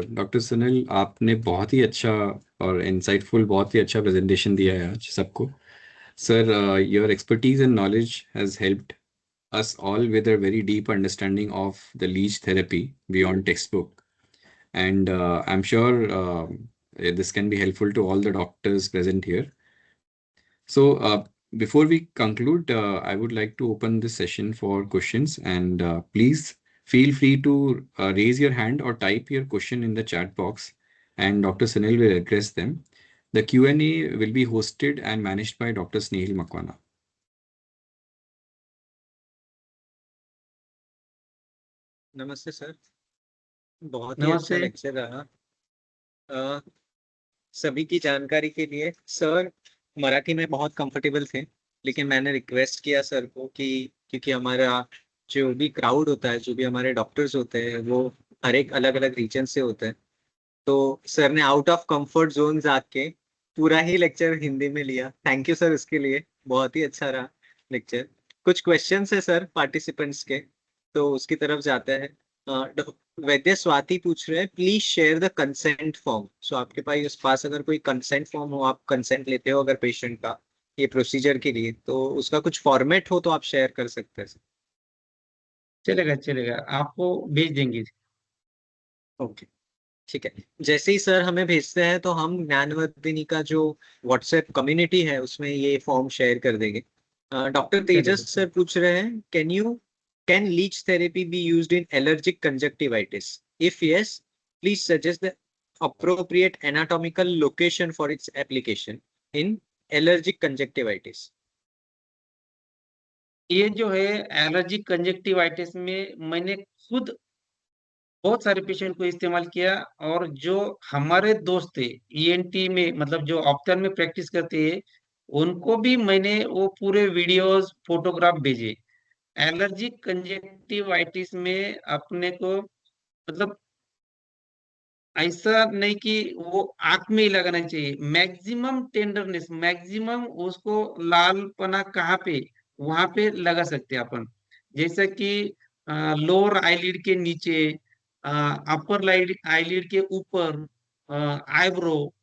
[SPEAKER 1] डॉक्टर सुनील, आपने बहुत ही अच्छा और इंसाइटफुल, बहुत ही अच्छा प्रेजेंटेशन दिया है आज सबको। Sir, your expertise and knowledge has helped us all with a very deep understanding of the leech therapy beyond textbook. And I'm sure this can be helpful to all the doctors present here. So, before we conclude, I would like to open this session for questions. And please feel free to raise your hand or type your question in the chat box, and Dr. Sunil will address them. The Q&A will be hosted and managed by Dr. Snehal Makwana.
[SPEAKER 4] नमस्ते sir, बहुत ही अच्छा
[SPEAKER 2] नमस्ते।
[SPEAKER 4] Lecture रहा। सभी की जानकारी के लिए, सर मराठी में बहुत कंफर्टेबल थे, लेकिन मैंने रिक्वेस्ट किया सर को कि क्योंकि हमारा जो भी क्राउड होता है, जो भी हमारे डॉक्टर्स होते हैं, वो हर एक अलग अलग रीजन से होते हैं, तो सर ने आउट ऑफ कंफर्ट जोन आके पूरा ही लेक्चर हिंदी में लिया। थैंक यू सर इसके लिए, बहुत ही अच्छा रहा लेक्चर। कुछ क्वेश्चंस है सर पार्टिसिपेंट्स के, तो उसकी तरफ जाते हैं। वैद्य स्वाति पूछ रहे हैं, please share the consent form. So आपके पास अगर कोई कंसेंट फॉर्म हो, आप कंसेंट लेते हो अगर पेशेंट का ये प्रोसीजर के लिए, तो उसका कुछ फॉर्मेट हो तो आप शेयर कर सकते हैं।
[SPEAKER 2] चलेगा चलेगा, आपको भेज देंगे।
[SPEAKER 4] ओके, ठीक है। जैसे ही सर हमें भेजते हैं तो हम ज्ञानवर्धिनी का जो व्हाट्सएप कम्युनिटी है उसमें ये फॉर्म शेयर कर देंगे। डॉक्टर तेजस सर पूछ रहे हैं, can leech therapy be used in allergic conjunctivitis? If yes, please suggest the appropriate anatomical location for its application in allergic conjunctivitis.
[SPEAKER 2] ये जो है एलर्जिक कंजक्टिवाइटिस में मैंने खुद बहुत सारे पेशेंट को इस्तेमाल किया, और जो हमारे दोस्त थे ईएनटी में, मतलब जो ऑप्थल में प्रैक्टिस करते हैं, उनको भी मैंने वो पूरे वीडियोस फोटोग्राफ भेजे। एलर्जिक कंजक्टिवाइटिस में अपने को मतलब ऐसा नहीं कि वो आंख में ही लगाना चाहिए, मैक्सिमम टेंडरनेस, मैक्सिमम उसको लालपना कहाँ पे, वहां पे लगा सकते हैं अपन। जैसा कि लोअर आईलिड के नीचे, अपर आईलिड के ऊपर, आईब्रो।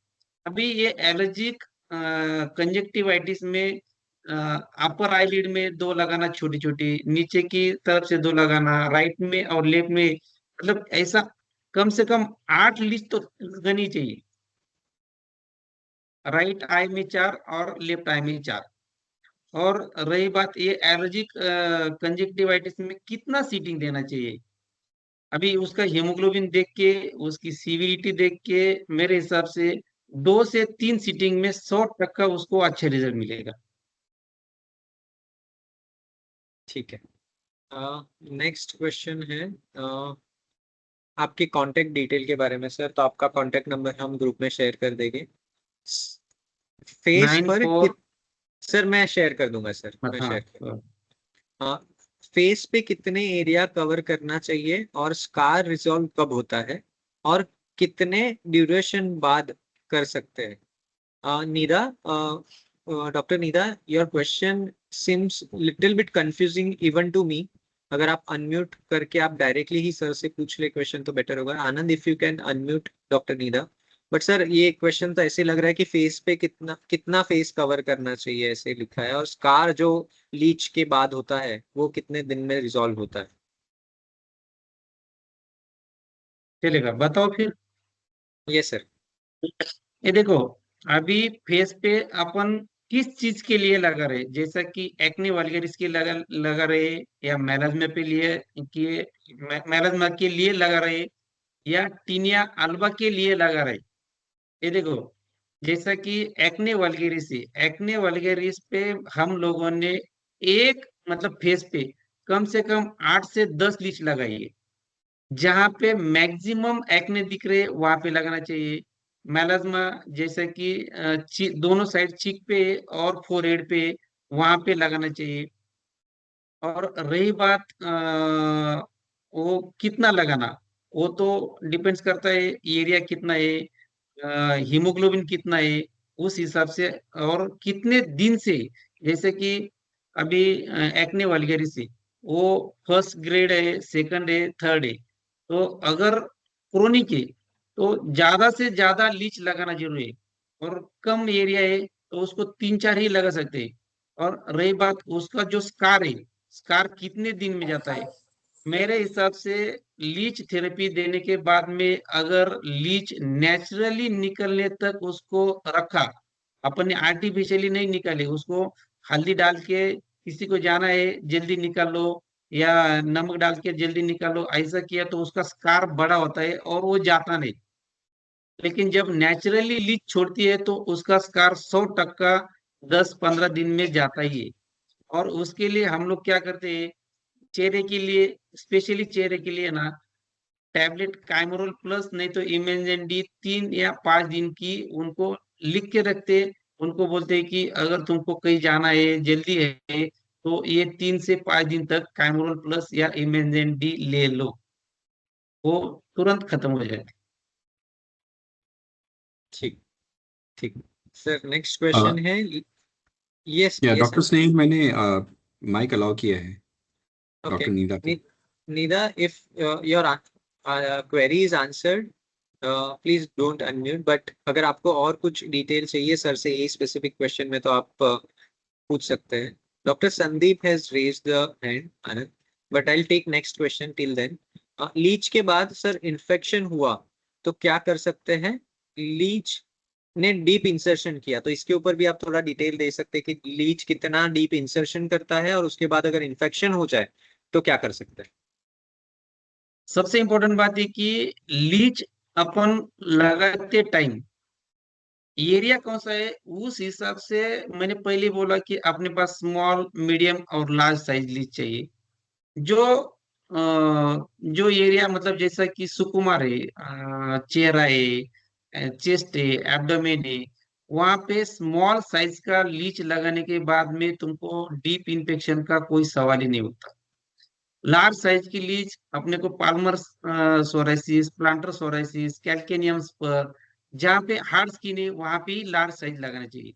[SPEAKER 2] अभी ये एलर्जिक कंजक्टिवाइटिस में अपर आईलिड में दो लगाना, छोटी छोटी नीचे की तरफ से दो लगाना, राइट में और लेफ्ट में, मतलब ऐसा कम से कम 8 लिस्ट तो लगनी चाहिए। राइट आई में 4 और लेफ्ट आई में 4। और रही बात ये एलर्जिक कंजक्टिवाइटिस में कितना सीटिंग देना चाहिए, अभी उसका हीमोग्लोबिन देख के, उसकी सीवीटी देख के, मेरे हिसाब से 2 से 3 सीटिंग में 100% उसको अच्छे रिजल्ट मिलेगा।
[SPEAKER 4] ठीक है। नेक्स्ट क्वेश्चन है आपके कांटेक्ट डिटेल के बारे में सर। तो आपका कांटेक्ट नंबर हम ग्रुप में शेयर कर देंगे। फेस पर
[SPEAKER 2] 94।
[SPEAKER 4] सर मैं शेयर कर दूंगा सर, मैं शेयर कर दूंगा। फेस पे कितने एरिया कवर करना चाहिए और स्कार रिजॉल्व कब होता है और कितने ड्यूरेशन बाद कर सकते हैं? Nida, doctor Nida, your question seems little bit confusing even to me. अगर आप अनम्यूट करके आप डायरेक्टली ही सर से पूछ ले क्वेश्चन तो बेटर होगा। Anand, if you can unmute doctor Nida. But sir ये क्वेश्चन तो ऐसे लग रहा है कि फेस पे कितना कितना फेस कवर करना चाहिए ऐसे लिखा है, और स्कार जो लीच के बाद होता है वो कितने दिन में रिजॉल्व होता है?
[SPEAKER 2] चलेगा, बताओ फिर।
[SPEAKER 4] ये सर।
[SPEAKER 2] ये देखो, अभी फेस पे अपन किस चीज के लिए लगा रहे, जैसा कि एक्ने वल्गरिस के लगा रहे, या मेलाज्मा पे लिए कि मेलाज्मा के लिए लगा रहे, या टीनिया अल्बा के लिए लगा रहे। ये देखो, जैसा कि एक्ने वल्गरिस पे हम लोगों ने एक मतलब फेस पे कम से कम 8 से 10 लीच लगाई है। जहां पे मैक्सिमम एक्ने दिख रहे वहां पे लगाना चाहिए। मेलाज्मा जैसे कि दोनों साइड चीक पे और फोरहेड पे, वहां पे लगाना चाहिए। और रही बात वो कितना लगाना, वो तो डिपेंड्स करता है एरिया कितना है, हीमोग्लोबिन कितना है, उस हिसाब से, और कितने दिन से, जैसे कि अभी एक्ने वल्गेरिस वो फर्स्ट ग्रेड है, सेकंड है, थर्ड है, तो अगर क्रोनिक है तो ज्यादा से ज्यादा लीच लगाना जरूरी है, और कम एरिया है तो उसको 3-4 ही लगा सकते हैं। और रही बात उसका जो स्कार है, स्कार कितने दिन में जाता है, मेरे हिसाब से लीच थेरेपी देने के बाद में अगर लीच नेचुरली निकलने तक उसको रखा, अपन ने आर्टिफिशियली नहीं निकाले उसको, हल्दी डाल के किसी को जाना है जल्दी निकाल लो, या नमक डाल के जल्दी निकाल लो, ऐसा किया तो उसका स्कार बड़ा होता है और वो जाता नहीं। लेकिन जब नेचुरली लीच छोड़ती है तो उसका स्कार 100% 10-15 दिन में जाता ही है। और उसके लिए हम लोग क्या करते हैं, चेहरे के लिए, स्पेशली चेहरे के लिए ना, टैबलेट काइमोरोल प्लस नहीं तो इमेंजन डी 3 या 5 दिन की उनको लिख के रखते हैं। उनको बोलते हैं कि अगर तुमको कहीं जाना है, जल्दी है, तो ये 3 से 5 दिन तक काइमोरोल प्लस या इमेंजन डी ले लो, वो तुरंत खत्म हो जाए।
[SPEAKER 4] ठीक ठीक सर, नेक्स्ट क्वेश्चन है। यस
[SPEAKER 1] या
[SPEAKER 4] यस
[SPEAKER 1] डॉक्टर स्नेहिल, मैंने माइक अलाउ किया है
[SPEAKER 4] ओके।
[SPEAKER 1] डॉक्टर नीदा को।
[SPEAKER 4] Nida, if your query is answered, please don't unmute. But अगर आपको और कुछ डिटेल चाहिए सर से ये स्पेसिफिक क्वेश्चन में, तो आप पूछ सकते हैं। Doctor Sandeep has raised the hand Anand, but I will take next question till then. Leech के बाद सर इन्फेक्शन हुआ तो क्या कर सकते हैं? लीच ने डीप इंसर्शन किया तो इसके ऊपर भी आप थोड़ा डिटेल दे सकते हैं कि लीच कितना डीप इंसर्शन करता है, और उसके बाद अगर इन्फेक्शन हो जाए तो क्या कर सकते हैं?
[SPEAKER 2] सबसे इम्पोर्टेंट बात है कि लीच अपन लगाते टाइम एरिया कौन सा है, उस हिसाब से मैंने पहले बोला कि अपने पास स्मॉल, मीडियम और लार्ज साइज लीच चाहिए। जो जो एरिया मतलब जैसा कि सुकुमार है, चेहरा है, चेस्ट है, एब्डोमेन है, वहां पे स्मॉल साइज का लीच लगाने के बाद में तुमको डीप इन्फेक्शन का कोई सवाल ही नहीं उठता। लार्ज साइज की लीच अपने को पाल्मर सोराइसिस, प्लांटर सोराइसिस, कैल्केनियम्स पर, जहाँ पे हार्ड स्किन है वहां पे ही लार्ज साइज लगाना चाहिए।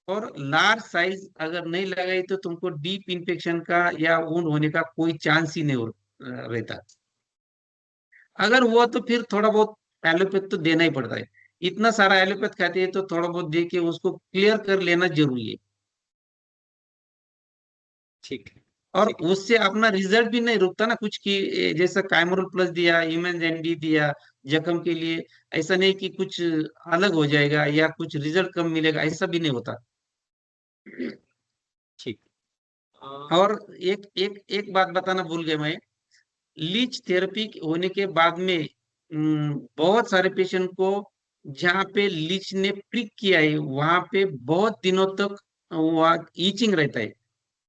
[SPEAKER 2] और लार्ज साइज अगर नहीं लगाई तो तुमको डीप इन्फेक्शन का या वुंड होने का कोई चांस ही नहीं रहता। अगर हुआ तो फिर थोड़ा बहुत एलोपैथ तो देना ही पड़ता है। इतना सारा एलोपैथ खाते हैं तो थोड़ा बहुत दे के उसको क्लियर कर लेना जरूरी है।
[SPEAKER 4] ठीक है
[SPEAKER 2] और
[SPEAKER 4] ठीक है
[SPEAKER 2] उससे अपना रिजल्ट भी नहीं रुकता ना कुछ की, जैसा काइमोरल प्लस दिया, इमेंजेंडी दिया जख्म के लिए, ऐसा नहीं कि कुछ अलग हो जाएगा या कुछ रिजल्ट कम मिलेगा, ऐसा भी नहीं होता।
[SPEAKER 4] ठीक।
[SPEAKER 2] और एक एक एक बात बताना भूल गया मैं, लीच थेरेपी होने के बाद में बहुत सारे पेशेंट को जहाँ पे लीच ने प्रिक किया है वहां पे बहुत दिनों तक वहाँ ईचिंग रहता है।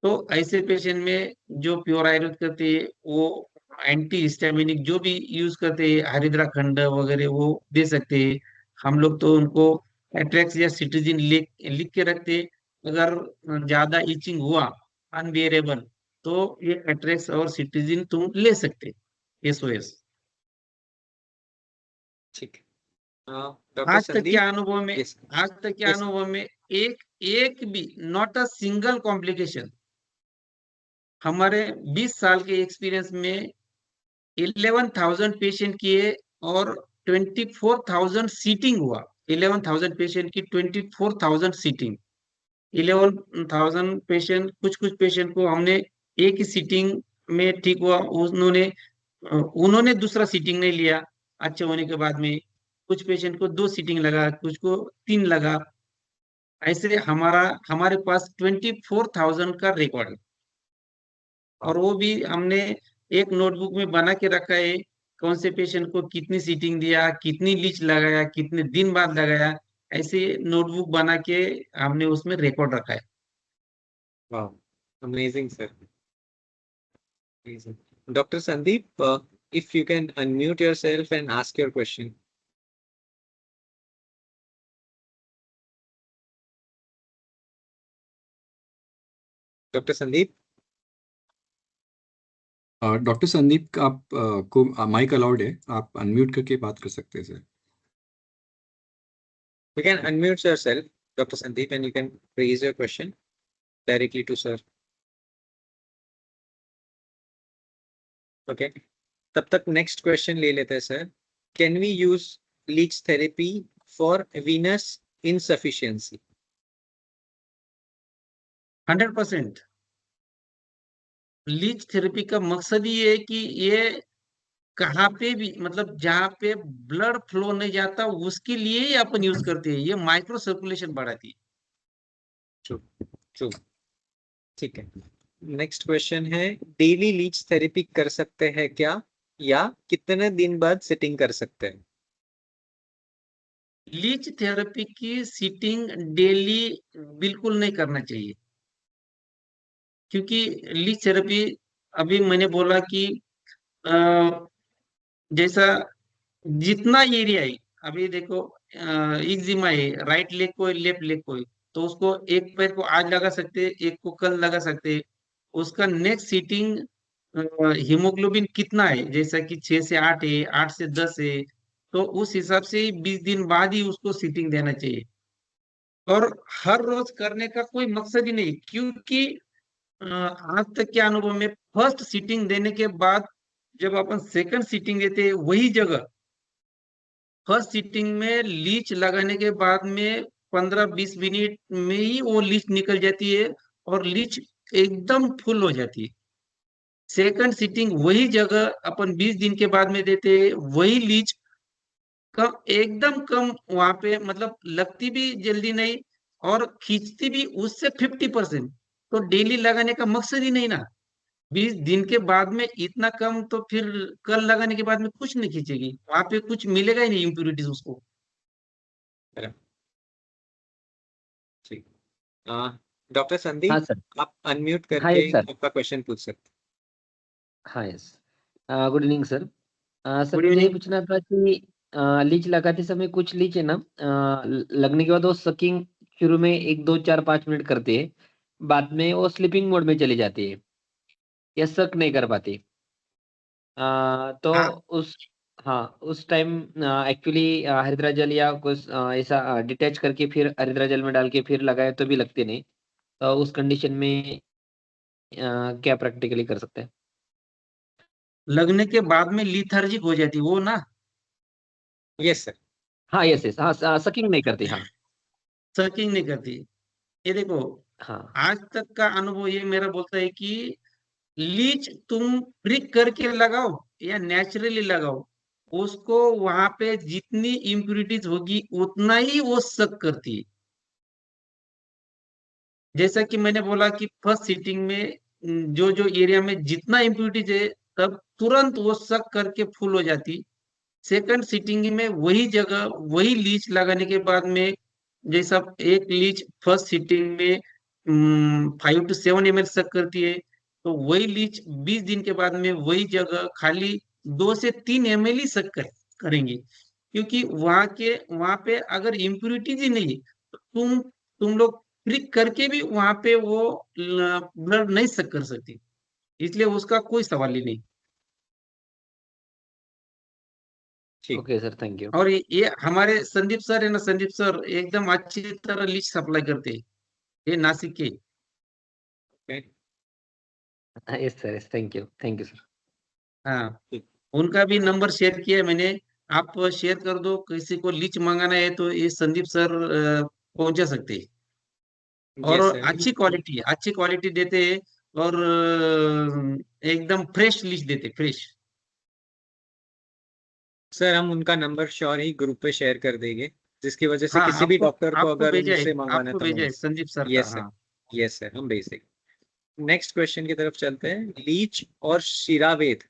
[SPEAKER 2] तो ऐसे पेशेंट में जो प्योर आयुर्वेद करते हैं वो एंटी हिस्टामिनिक जो भी यूज करते हैं, हरिद्रा खंड वगैरह वो दे सकते हैं। हम लोग तो उनको एट्रेक्स या सिट्रीजिन लिख लिख के रखते हैं। अगर ज्यादा ईचिंग हुआ अनबियरेबल तो ये एट्रेक्स और सिट्रीजिन तुम ले सकते, एसओएस।
[SPEAKER 4] ठीक डॉक्टर
[SPEAKER 2] आज तक के
[SPEAKER 4] संदीप।
[SPEAKER 2] अनुभव में,
[SPEAKER 4] यस
[SPEAKER 2] आज तक के
[SPEAKER 4] यस
[SPEAKER 2] अनुभव में एक एक भी नॉट अ सिंगल कॉम्प्लिकेशन, हमारे 20 साल के एक्सपीरियंस में 11,000 पेशेंट किए और 24,000 सीटिंग हुआ। 11,000 पेशेंट की 24,000 सीटिंग। 11,000 पेशेंट, कुछ कुछ पेशेंट को हमने एक ही सीटिंग में ठीक हुआ, उन्होंने उन्होंने दूसरा सीटिंग नहीं लिया अच्छे होने के बाद में। कुछ पेशेंट को 2 सीटिंग लगा, कुछ को 3 लगा। ऐसे हमारे पास 24,000 का रिकॉर्ड है। और वो भी हमने एक नोटबुक में बना के रखा है, कौन से पेशेंट को कितनी सीटिंग दिया, कितनी लीच लगाया, कितने दिन बाद लगाया, ऐसे नोटबुक बना के हमने उसमें रिकॉर्ड रखा है।
[SPEAKER 4] वाह, amazing sir, amazing. Doctor Sandeep, if you can unmute yourself and ask your question. Doctor Sandeep.
[SPEAKER 1] Doctor Sandeep, आप को माइक अलाउड है, आप अनम्यूट करके बात कर सकते हैं sir.
[SPEAKER 4] You can unmute yourself. Dr. Sandeep, and you can raise your question directly to sir. Okay. तब तक next question ले लेते हैं sir. Can we use leech therapy for venous insufficiency?
[SPEAKER 2] 100%। Leech therapy का मकसद ही है कि ये कहाँ पे भी मतलब जहाँ पे ब्लड फ्लो नहीं जाता उसके लिए ही अपन यूज करते हैं। ये माइक्रो सर्कुलेशन बढ़ाती है।
[SPEAKER 4] True. True. ठीक है। नेक्स्ट क्वेश्चन है, डेली लीच थेरेपी कर सकते हैं क्या, या कितने दिन बाद सिटिंग कर सकते हैं?
[SPEAKER 2] लीच थेरेपी की सीटिंग डेली बिल्कुल नहीं करना चाहिए, क्योंकि लीच थेरेपी अभी मैंने बोला कि अ, जैसा जितना एरिया है, अभी देखो एक्जिमा है, राइट लेग को लेफ्ट लेग को है, तो उसको एक पैर को आज लगा सकते हैं, एक को कल लगा सकते हैं। उसका नेक्स्ट सीटिंग हीमोग्लोबिन कितना है, जैसा कि 6 से 8 है, 8 से 10 है, तो उस हिसाब से 20 दिन बाद ही उसको सीटिंग देना चाहिए। और हर रोज करने का कोई मकसद ही नहीं, क्योंकि आज तक के अनुभव में फर्स्ट सीटिंग देने के बाद जब अपन सेकंड सीटिंग देते हैं वही जगह, फर्स्ट सीटिंग में लीच लगाने के बाद में 15-20 मिनट में ही वो लीच निकल जाती है और लीच एकदम फुल हो जाती है। सेकंड सीटिंग वही जगह अपन 20 दिन के बाद में देते हैं, वही लीच कम एकदम कम वहां पे मतलब लगती भी जल्दी नहीं और खींचती भी उससे 50%। तो डेली लगाने का मकसद ही नहीं ना। 20 दिन के बाद में इतना कम, तो फिर कल लगाने के बाद में कुछ नहीं खींचेगी, वहां पे कुछ मिलेगा ही नहीं इम्प्यूरिटीज उसको।
[SPEAKER 4] ठीक। डॉक्टर संदीप,
[SPEAKER 5] हाँ सर।
[SPEAKER 4] आप अनम्यूट
[SPEAKER 5] हाँ
[SPEAKER 4] करके
[SPEAKER 5] यस सर।
[SPEAKER 4] आपका क्वेश्चन पूछ सकते
[SPEAKER 5] हाँ yes. Good evening sir. Sir
[SPEAKER 2] good
[SPEAKER 5] मुझे ये
[SPEAKER 2] इवनिंग।
[SPEAKER 5] पूछना था कि लीच लगाते समय कुछ लीच है ना, लगने के बाद वो सकिंग शुरू में 1 2 4 5 मिनट करते हैं, बाद में वो स्लीपिंग मोड में चली जाती है या सक नहीं कर पाती। तो
[SPEAKER 2] हाँ,
[SPEAKER 5] उस हाँ उस टाइम एक्चुअली हरिद्रा जल या कुछ ऐसा डिटैच करके फिर हरिद्रा जल में डाल के फिर लगाए तो भी लगते नहीं। तो उस कंडीशन में क्या प्रैक्टिकली कर सकते हैं?
[SPEAKER 2] लगने के बाद में लिथार्जिक हो जाती वो ना,
[SPEAKER 4] हैं। Yes sir.
[SPEAKER 5] हाँ यस यस। हाँ सकिंग नहीं करती। हाँ
[SPEAKER 2] सर्किंग नहीं करती। ये देखो,
[SPEAKER 5] हाँ।
[SPEAKER 2] आज तक का अनुभव ये मेरा बोलता है कि लीच तुम प्रिक करके लगाओ या नेचुरली लगाओ, उसको वहां पे जितनी इम्प्यूरिटीज होगी उतना ही वो सक करती है। जैसा कि मैंने बोला कि फर्स्ट सीटिंग में जो जो एरिया में जितना इम्प्यूरिटीज है, तब तुरंत वो सक करके फुल हो जाती। सेकंड सीटिंग में वही जगह वही लीच लगाने के बाद में, जैसा एक लीच फर्स्ट सीटिंग में 5 to 7 ml सक करती है, तो वही लीच 20 दिन के बाद में वही जगह खाली 2 से 3 ml ही करेंगे, क्योंकि वहां पे अगर इम्प्यूरिटीज ही नहीं है, तो तुम लोग प्रिक करके भी वहां पे वो ब्लड नहीं सक कर सकती, इसलिए उसका कोई सवाल ही नहीं।
[SPEAKER 4] ठीक।
[SPEAKER 5] Okay sir, thank you.
[SPEAKER 2] और ये हमारे संदीप सर है ना, संदीप सर एकदम अच्छी तरह लीच सप्लाई करते हैं, ये नासिक के।
[SPEAKER 4] Okay.
[SPEAKER 5] Yes sir, yes, thank you sir.
[SPEAKER 2] हाँ,
[SPEAKER 4] ठीक।
[SPEAKER 2] उनका भी नंबर शेयर किया है मैंने, आप शेयर कर दो, किसी को लीच मंगाना है तो ये संदीप सर पहुंचा सकते हैं। और
[SPEAKER 4] यस सर।
[SPEAKER 2] अच्छी क्वालिटी देते हैं, और एकदम फ्रेश लीच देते, फ्रेश।
[SPEAKER 4] सर हम उनका नंबर श्योर ही ग्रुप पे शेयर कर देंगे, जिसकी वजह से
[SPEAKER 2] हाँ,
[SPEAKER 4] किसी भी
[SPEAKER 2] आपको
[SPEAKER 4] डॉक्टर को
[SPEAKER 2] आपको
[SPEAKER 4] अगर
[SPEAKER 2] भेजा है,
[SPEAKER 4] उनसे मंगवाना है
[SPEAKER 2] आपको
[SPEAKER 4] तो
[SPEAKER 2] भेजा
[SPEAKER 4] मंगा
[SPEAKER 2] है संदीप सर
[SPEAKER 4] सकते।
[SPEAKER 2] का।
[SPEAKER 4] Yes sir.
[SPEAKER 2] हाँ,
[SPEAKER 4] यस सर, हम भेज देंगे। नेक्स्ट क्वेश्चन की तरफ चलते हैं। लीच और शिरावेद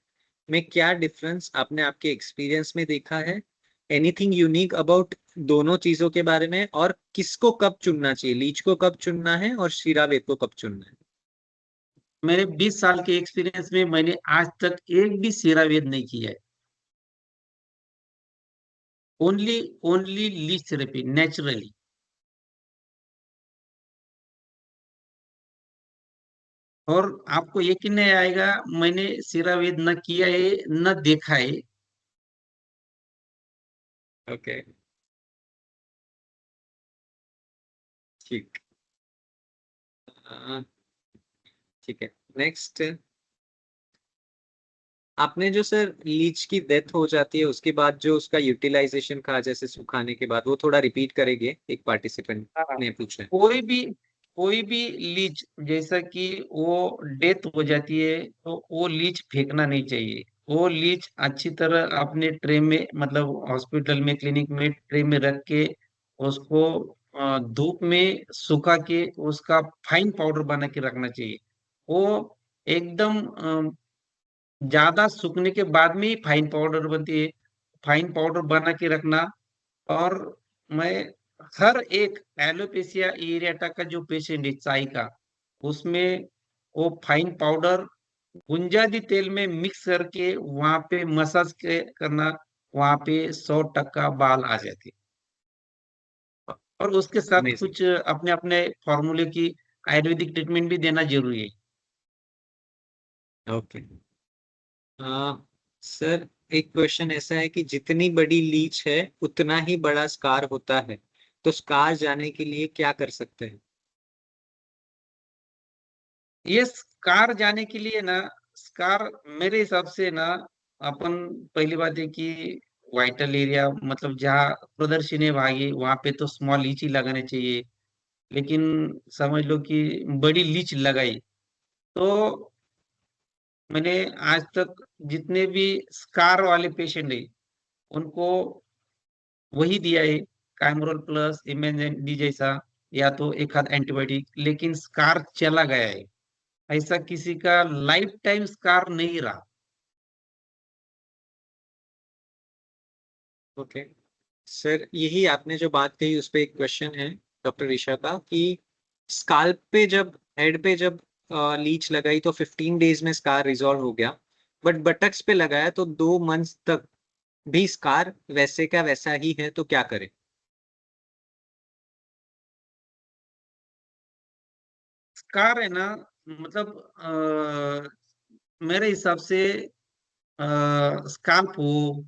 [SPEAKER 4] में क्या डिफरेंस आपने आपके एक्सपीरियंस में देखा है? एनीथिंग यूनिक अबाउट दोनों चीजों के बारे में, और किसको कब चुनना चाहिए, लीच को कब चुनना है और शिरावेद को कब चुनना है?
[SPEAKER 2] मेरे 20 साल के एक्सपीरियंस में मैंने आज तक एक भी सेरावेद नहीं किया है। Only only leech therapy naturally. और आपको यकीन नहीं आएगा, मैंने सेरावेद न किया है न देखा है।
[SPEAKER 4] ओके। ठीक ठीक है। नेक्स्ट, आपने जो सर लीच की डेथ हो जाती है उसके बाद जो उसका यूटिलाइजेशन कहा, जैसे सुखाने के बाद, वो थोड़ा रिपीट करेंगे, एक पार्टिसिपेंट
[SPEAKER 2] हाँ,
[SPEAKER 4] ने पूछा है।
[SPEAKER 2] कोई भी लीच जैसा कि वो डेथ हो जाती है तो वो लीच फेंकना नहीं चाहिए। वो लीच अच्छी तरह अपने ट्रे में, मतलब हॉस्पिटल में, क्लिनिक में ट्रे में रख के उसको धूप में सुखा के उसका फाइन पाउडर बना के रखना चाहिए। वो एकदम ज्यादा सूखने के बाद में ही फाइन पाउडर बनती है। फाइन पाउडर बना के रखना। और मैं हर एक एलोपेशिया एरियाटा का जो पेशेंट है चाय का, उसमें वो फाइन पाउडर गुंजादी तेल में मिक्स करके वहां पे मसाज करना, वहां पे 100% बाल आ जाते। और उसके साथ
[SPEAKER 4] अमेजिंग।
[SPEAKER 2] कुछ अपने अपने फॉर्मूले की आयुर्वेदिक ट्रीटमेंट भी देना जरूरी है।
[SPEAKER 4] ओके। सर एक क्वेश्चन ऐसा है कि जितनी बड़ी लीच है उतना ही बड़ा स्कार होता है, तो स्कार जाने के लिए क्या कर सकते हैं?
[SPEAKER 2] ये स्कार जाने के लिए ना, स्कार मेरे हिसाब से ना, अपन पहली बात है कि वाइटल एरिया, मतलब जहाँ प्रदर्शनीय भाग है वहां पे तो स्मॉल लीच ही लगाने चाहिए। लेकिन समझ लो कि बड़ी लीच लगाई तो मैंने आज तक जितने भी स्कार वाले पेशेंट है उनको वही दिया है, काइमोरल प्लस इमेजिन डी जैसा, या तो एक आध एंटीबायोटिक, लेकिन स्कार चला गया है। ऐसा किसी का लाइफ टाइम स्कार नहीं रहा।
[SPEAKER 4] ओके सर, यही आपने जो बात कही उस पे एक क्वेश्चन है डॉक्टर ऋषा का, कि स्काल्प पे जब, हेड पे जब लीच लगाई तो 15 डेज में स्कार रिजॉल्व हो गया, बट बटक्स पे लगाया तो 2 मंथ्स तक भी स्कार वैसे का वैसा ही है, तो क्या करें?
[SPEAKER 2] स्कार है ना, मतलब मेरे हिसाब से स्काल्प हो,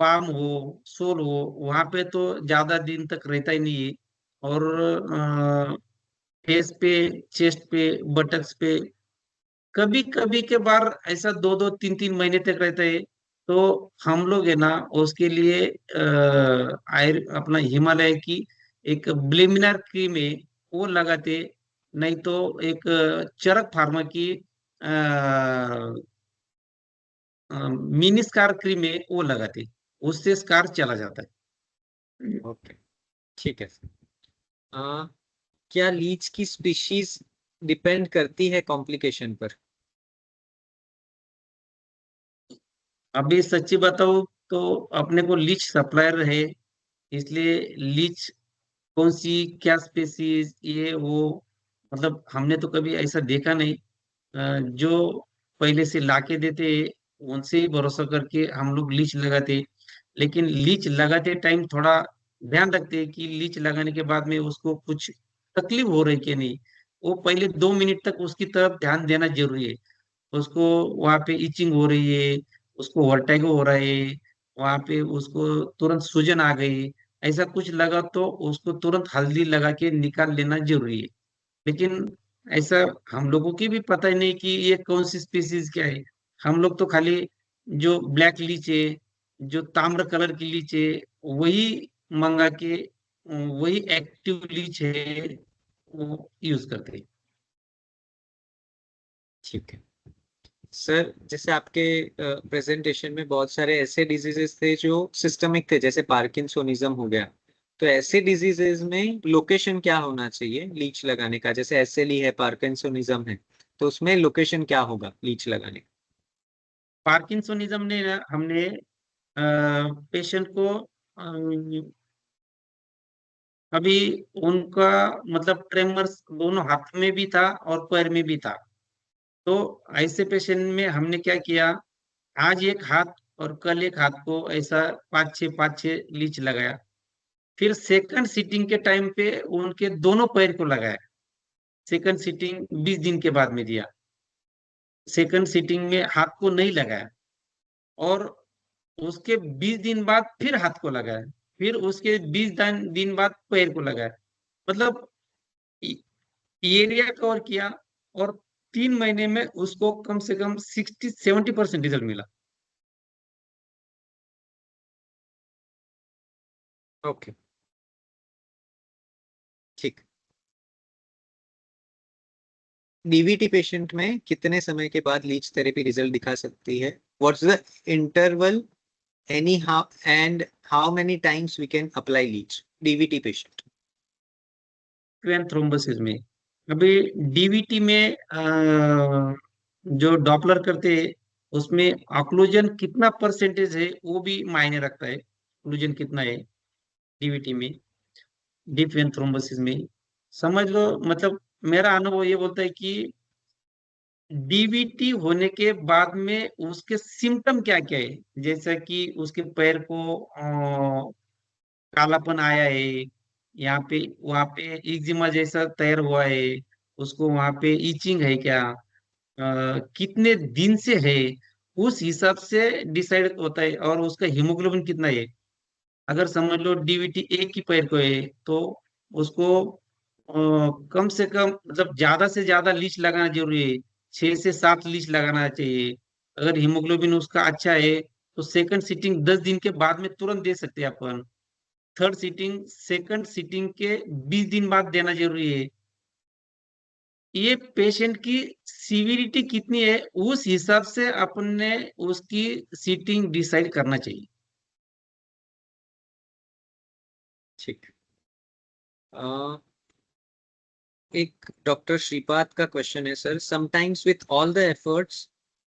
[SPEAKER 2] पाम हो, सोल हो, वहां पे तो ज्यादा दिन तक रहता ही नहीं है। और फेस पे, चेस्ट पे, बटक्स पे कभी कभी के बार ऐसा 2-2 3-3 महीने तक रहता है। तो हम लोग है ना उसके लिए अपना हिमालय की एक ब्लिमिनर क्रीम है वो लगाते। नहीं तो एक चरक फार्मा की मिनी स्कार क्रीम है वो लगाते, उससे स्कार चला जाता है।
[SPEAKER 4] ओके ठीक है सर। अ, क्या लीच की स्पीशीज डिपेंड करती है कॉम्प्लिकेशन पर?
[SPEAKER 2] अभी सच्ची बताऊं तो अपने को लीच सप्लायर है, इसलिए लीच कौन सी क्या स्पेसीज ये वो, मतलब हमने तो कभी ऐसा देखा नहीं। जो पहले से लाके देते उनसे ही भरोसा करके हम लोग लीच लगाते। लेकिन लीच लगाते टाइम थोड़ा ध्यान रखते हैं कि लीच लगाने के बाद में उसको कुछ तकलीफ हो रही कि नहीं। वो पहले 2 मिनट तक उसकी तरफ ध्यान देना जरूरी है। उसको वहां पे इचिंग हो रही है, उसको वर्टाइगो हो रहा है, वहां पे उसको तुरंत सूजन आ गई, ऐसा कुछ लगा तो उसको तुरंत हल्दी लगा के निकाल लेना जरूरी है। लेकिन ऐसा हम लोगों की भी पता ही नहीं कि ये कौन सी स्पीसीज क्या है। हम लोग तो खाली जो ब्लैक लीच है, जो ताम्र कलर की लीच है, वही मंगा के वही एक्टिव लीच है वो यूज करते हैं।
[SPEAKER 4] ठीक है सर, जैसे आपके प्रेजेंटेशन में बहुत सारे ऐसे डिजीजेस थे जो सिस्टमिक थे, जैसे पार्किंसोनिज्म हो गया, तो ऐसे डिजीजेस में लोकेशन क्या होना चाहिए लीच लगाने का? जैसे एसएलई है, पार्किंसोनिज्म है, तो उसमें लोकेशन क्या होगा लीच लगाने का?
[SPEAKER 2] पार्किंसोनिज्म ने ना, हमने पेशेंट को अभी उनका मतलब ट्रेमर्स दोनों हाथ में भी था और पैर में भी था। तो ऐसे पेशेंट में हमने क्या किया, आज एक हाथ और कल एक हाथ को ऐसा 5-6 लीच लगाया। फिर सेकंड सीटिंग के टाइम पे उनके दोनों पैर को लगाया। सेकंड सीटिंग 20 दिन के बाद में दिया। सेकंड सीटिंग में हाथ को नहीं लगाया। और उसके 20 दिन बाद फिर हाथ को लगाया। फिर उसके 20 दिन बाद पैर को लगाया। मतलब एरिया कवर किया और 3 महीने में उसको कम से कम 60-70% रिजल्ट मिला।
[SPEAKER 4] ओके, ठीक। डीवीटी पेशेंट में कितने समय के बाद लीच थेरेपी रिजल्ट दिखा सकती है? What's the interval any how and how many times we can apply leech DVT patient?
[SPEAKER 2] Vein thrombosis में अभी डीवीटी में जो डॉपलर करते हैं उसमें ऑक्लूजन कितना परसेंटेज है वो भी मायने रखता है। ऑक्लूजन कितना है डीवीटी में, डीप वेन थ्रोम्बोसिस में, समझ लो। मतलब मेरा अनुभव ये बोलता है कि डीवीटी होने के बाद में उसके सिम्टम क्या क्या है, जैसा कि उसके पैर को कालापन आया है, यहाँ पे वहाँ पे एक्जिमा जैसा तैयार हुआ है, उसको वहाँ पे इचिंग है क्या, कितने दिन से है, उस हिसाब से डिसाइड होता है। और उसका हीमोग्लोबिन कितना है। अगर समझ लो डीवीटी एक ही पैर को है तो उसको कम से कम मतलब ज्यादा से ज्यादा लीच लगाना जरूरी है, 6 से 7 लीच लगाना चाहिए। अगर हीमोग्लोबिन उसका अच्छा है तो सेकंड सीटिंग 10 दिन के बाद में तुरंत दे सकते हैं अपन। थर्ड सीटिंग सेकंड सीटिंग के 20 दिन बाद देना जरूरी है। ये पेशेंट की सीविरिटी कितनी है उस हिसाब से अपन ने उसकी सीटिंग डिसाइड करना चाहिए।
[SPEAKER 4] ठीक। एक डॉक्टर श्रीपाद का क्वेश्चन है sir, sometimes with all the efforts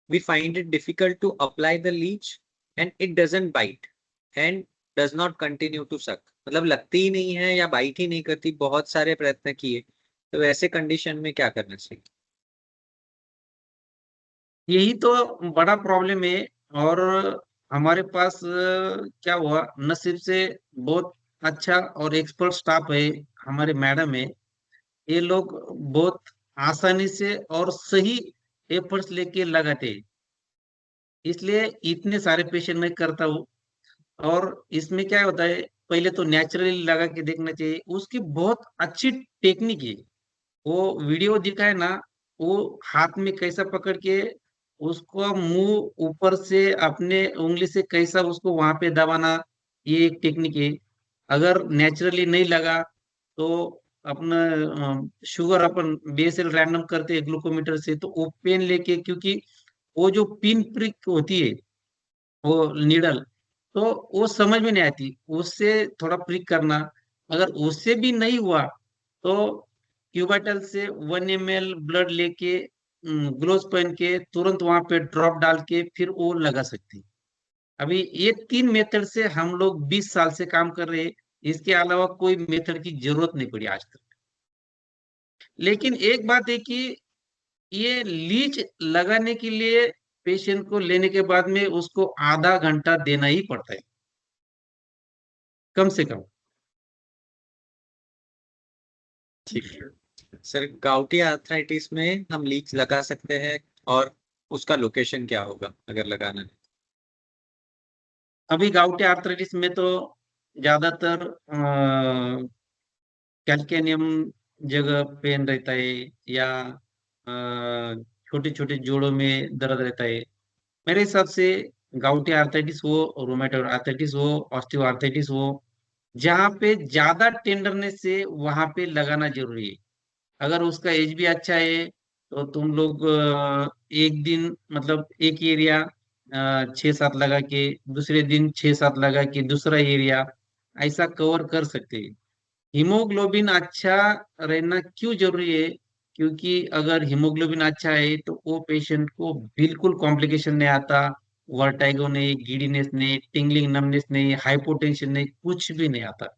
[SPEAKER 4] we find it difficult to apply the leech and it doesn't bite and does not continue to suck. मतलब लगती ही नहीं है या बाइट ही नहीं करती, बहुत सारे प्रयत्न किए, तो ऐसे कंडीशन में क्या करना चाहिए?
[SPEAKER 2] यही तो बड़ा प्रॉब्लम है। और हमारे पास क्या हुआ, नसीब से बहुत अच्छा और एक्सपर्ट स्टाफ है, हमारे मैडम है। ये लोग बहुत आसानी से और सही एफर्ट्स लेके लगाते हैं, इसलिए इतने सारे पेशेंट मैं करता हूँ। और इसमें क्या होता है, पहले तो नेचुरली लगा के देखना चाहिए, उसकी बहुत अच्छी टेक्निक है। वो वीडियो दिखाए ना, वो हाथ में कैसा पकड़ के उसको मुंह ऊपर से अपने उंगली से कैसा उसको वहां पे दबाना, ये एक टेक्निक है। अगर नेचुरली नहीं लगा तो अपना शुगर अपन बेसल रैंडम करते हैं ग्लूकोमीटर से, तो वो पेन लेके, क्योंकि वो जो पिन प्रिक होती है वो नीडल, तो वो समझ में नहीं आती, उससे थोड़ा प्रिक करना। अगर उससे भी नहीं हुआ तो क्यूबाटल से 1 ml ब्लड लेके ग्लोव्स पहन के तुरंत वहां पे ड्रॉप डाल के फिर वो लगा सकते हैं। अभी ये 3 मेथड से हम लोग 20 साल से काम कर रहे हैं, इसके अलावा कोई मेथड की जरूरत नहीं पड़ी आज तक। लेकिन एक बात है कि ये लीच लगाने के लिए पेशेंट को लेने के बाद में उसको आधा घंटा देना ही पड़ता है, कम से कम।
[SPEAKER 4] ठीक है सर, गाउटी आर्थराइटिस में हम लीच लगा सकते हैं और उसका लोकेशन क्या होगा अगर लगाना है?
[SPEAKER 2] अभी गाउटी आर्थराइटिस में तो ज्यादातर कैल्केनियम जगह पेन रहता है, या छोटे छोटे जोड़ों में दर्द रहता है। मेरे हिसाब से गाउटी आर्थराइटिस हो, रोमेटॉइड आर्थराइटिस हो, ऑस्टियो आर्थराइटिस हो, जहाँ पे ज्यादा टेंडरनेस से वहां पे लगाना जरूरी है। अगर उसका एज भी अच्छा है तो तुम लोग एक दिन मतलब एक एरिया 6-7 लगा के, दूसरे दिन 6-7 लगा के दूसरा एरिया, ऐसा कवर कर सकते हैं। हीमोग्लोबिन अच्छा रहना क्यों जरूरी है, क्योंकि अगर हीमोग्लोबिन अच्छा है तो वो पेशेंट को बिल्कुल कॉम्प्लिकेशन नहीं आता, वर्टाइगो नहीं, गिडीनेस नहीं, टिंगलिंग नमनेस नहीं, हाइपोटेंशन नहीं, कुछ भी नहीं आता।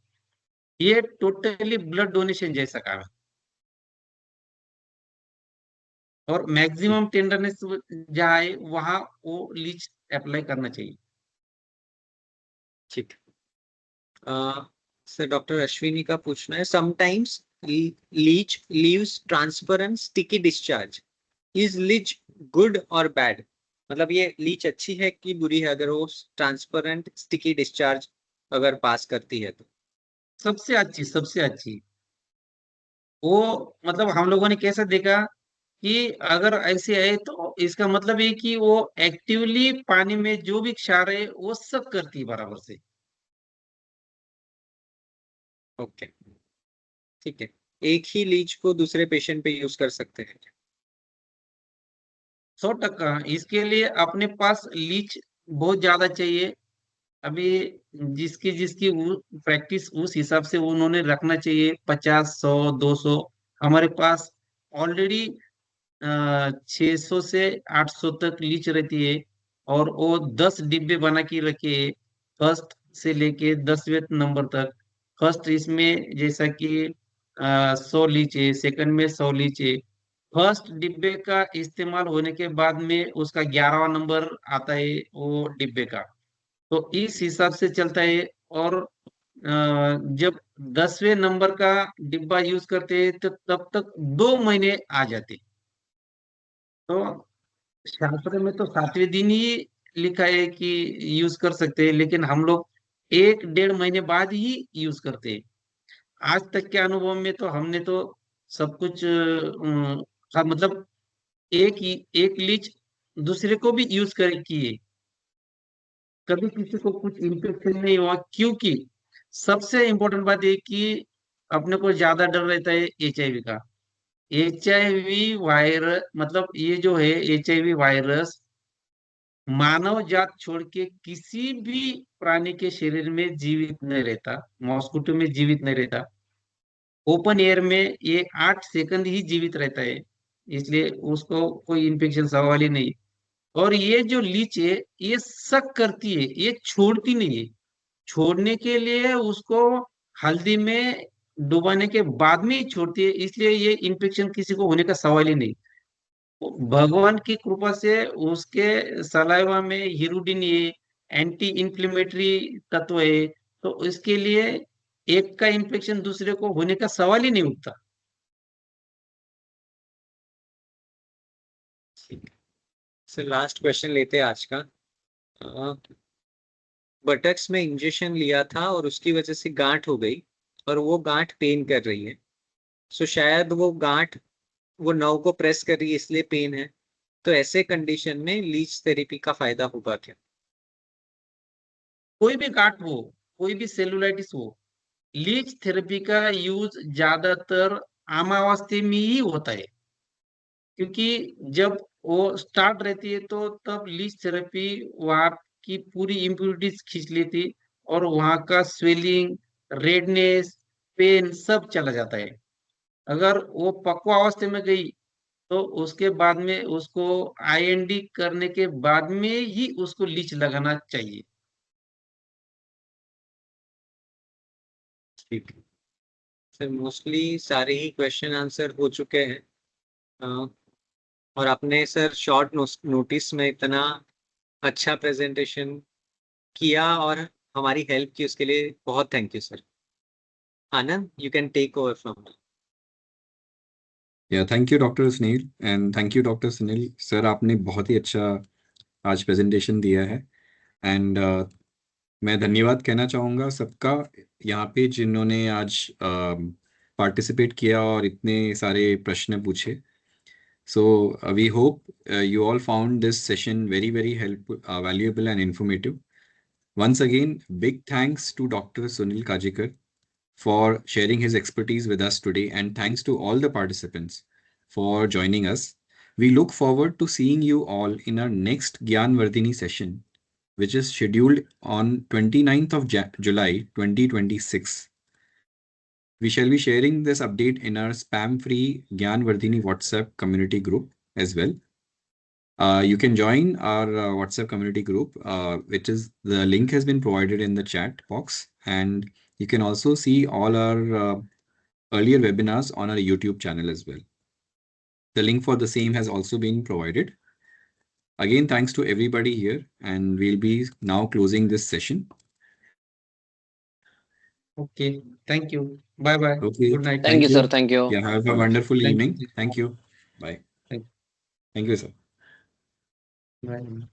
[SPEAKER 2] ये टोटली ब्लड डोनेशन जैसा काम है। और
[SPEAKER 4] ठीक।
[SPEAKER 2] मैक्सिमम टेंडरनेस जहाँ है वहां वो लीच अप्लाई करना चाहिए।
[SPEAKER 4] ठीक। सर डॉक्टर अश्विनी का पूछना है, sometimes leech leaves transparent sticky discharge, is leech good और बैड? मतलब ये लीच अच्छी है कि बुरी है अगर वो ट्रांसपेरेंट स्टिकी डिस्चार्ज अगर पास करती है तो?
[SPEAKER 2] सबसे अच्छी, सबसे अच्छी। वो मतलब हम लोगों ने कैसे देखा कि अगर ऐसे है तो इसका मतलब ये कि वो एक्टिवली पानी में जो भी क्षार है वो सब करती है बराबर से।
[SPEAKER 4] ओके, ठीक है। एक ही लीच को दूसरे पेशेंट पे यूज कर सकते हैं?
[SPEAKER 2] 100%। इसके लिए अपने पास लीच बहुत ज्यादा चाहिए। अभी जिसकी जिसकी प्रैक्टिस उस हिसाब से उन्होंने रखना चाहिए, 50, 100, 200। हमारे पास ऑलरेडी 600 से 800 तक लीच रहती है, और वो 10 डिब्बे बना के रखे है, फर्स्ट से लेके 10वें नंबर तक। फर्स्ट इसमें जैसा कि 100 लीच है, सेकंड में 100 लीच है। फर्स्ट डिब्बे का इस्तेमाल होने के बाद में उसका 11वां नंबर आता है वो डिब्बे का। तो इस हिसाब से चलता है। और जब 10वें नंबर का डिब्बा यूज करते हैं तो तब तक 2 महीने आ जाते। तो शास्त्र में तो 7वें दिन ही लिखा है कि यूज कर सकते हैं, लेकिन हम लोग 1-1.5 महीने बाद ही यूज करते हैं। आज तक के अनुभव में तो हमने तो सब कुछ हाँ, मतलब एक लीच दूसरे को भी यूज कर किए, कभी किसी को कुछ इन्फेक्शन नहीं हुआ। क्योंकि सबसे इम्पोर्टेंट बात ये कि अपने को ज्यादा डर रहता है HIV का। HIV वायरस मतलब ये जो है HIV वायरस मानव जात छोड़ के किसी भी प्राणी के शरीर में जीवित नहीं रहता, मॉस्किटो में जीवित नहीं रहता। ओपन एयर में ये 8 सेकंड ही जीवित रहता है, इसलिए उसको कोई इन्फेक्शन सवाल ही नहीं। और ये जो लीच है ये सक करती है, ये छोड़ती नहीं है। छोड़ने के लिए उसको हल्दी में डुबाने के बाद में ही छोड़ती है, इसलिए ये इन्फेक्शन किसी को होने का सवाल ही नहीं। भगवान की कृपा से उसके सलाइवा में हिरुडिन ये एंटी इंफ्लेमेटरी तत्व है, तो इसके लिए एक का इन्फेक्शन दूसरे को होने का सवाल ही नहीं उठता।
[SPEAKER 4] सर लास्ट क्वेश्चन लेते हैं आज का। बटक्स में इंजेक्शन लिया था और उसकी वजह से गांठ हो गई, और वो गांठ पेन कर रही है। सो शायद वो गांठ वो नर्व को प्रेस कर रही है, इसलिए पेन है। तो ऐसे कंडीशन में लीच थेरेपी का फायदा होगा क्या?
[SPEAKER 2] कोई भी गांठ हो, कोई भी सेलुलाइटिस हो, लीच थेरेपी का यूज ज्यादातर आमावस्था में ही होता है। क्योंकि जब वो स्टार्ट रहती है तो तब लीच थेरेपी वहाँ की पूरी इम्प्यूरिटीज खींच लेती, और वहाँ का स्वेलिंग, रेडनेस, पेन सब चला जाता है। अगर वो पक्वावस्था में गई तो उसके बाद में उसको IND करने के बाद में ही उसको लीच लगाना चाहिए।
[SPEAKER 4] ठीक है सर, मोस्टली सारे ही क्वेश्चन आंसर हो चुके हैं। अ, और आपने सर शॉर्ट नोटिस में इतना अच्छा प्रेजेंटेशन किया और हमारी हेल्प की, उसके लिए बहुत thank you sir. Anand, you can take over from.
[SPEAKER 1] या thank you doctor Sunil, and thank you doctor Sunil sir, आपने बहुत ही अच्छा आज प्रेजेंटेशन दिया है। एंड मैं धन्यवाद कहना चाहूँगा सबका यहाँ पे जिन्होंने आज पार्टिसिपेट किया और इतने सारे प्रश्न पूछे। So we hope you all found this session very, very helpful, valuable and informative. Once again, big thanks to Dr. Sunil Kajikar for sharing his expertise with us today, and thanks to all the participants for joining us. We look forward to seeing you all in our next Gyanvardhini session, which is scheduled on 29th of July 2026. We shall be sharing this update in our spam-free Gyanvardhini WhatsApp community group as well. You can join our WhatsApp community group, which is the link has been provided in the chat box, and you can also see all our earlier webinars on our YouTube channel as well. The link for the same has also been provided. Again, thanks to everybody here, and we'll be now closing this session.
[SPEAKER 2] Okay, thank you. Bye bye.
[SPEAKER 1] Okay.
[SPEAKER 2] Good night.
[SPEAKER 5] Thank you, sir. Thank you.
[SPEAKER 1] Yeah, have a wonderful
[SPEAKER 2] Thank
[SPEAKER 1] evening.
[SPEAKER 2] you.
[SPEAKER 1] Thank you. Bye.
[SPEAKER 2] Thank
[SPEAKER 1] Thank you, sir.
[SPEAKER 2] you. Bye.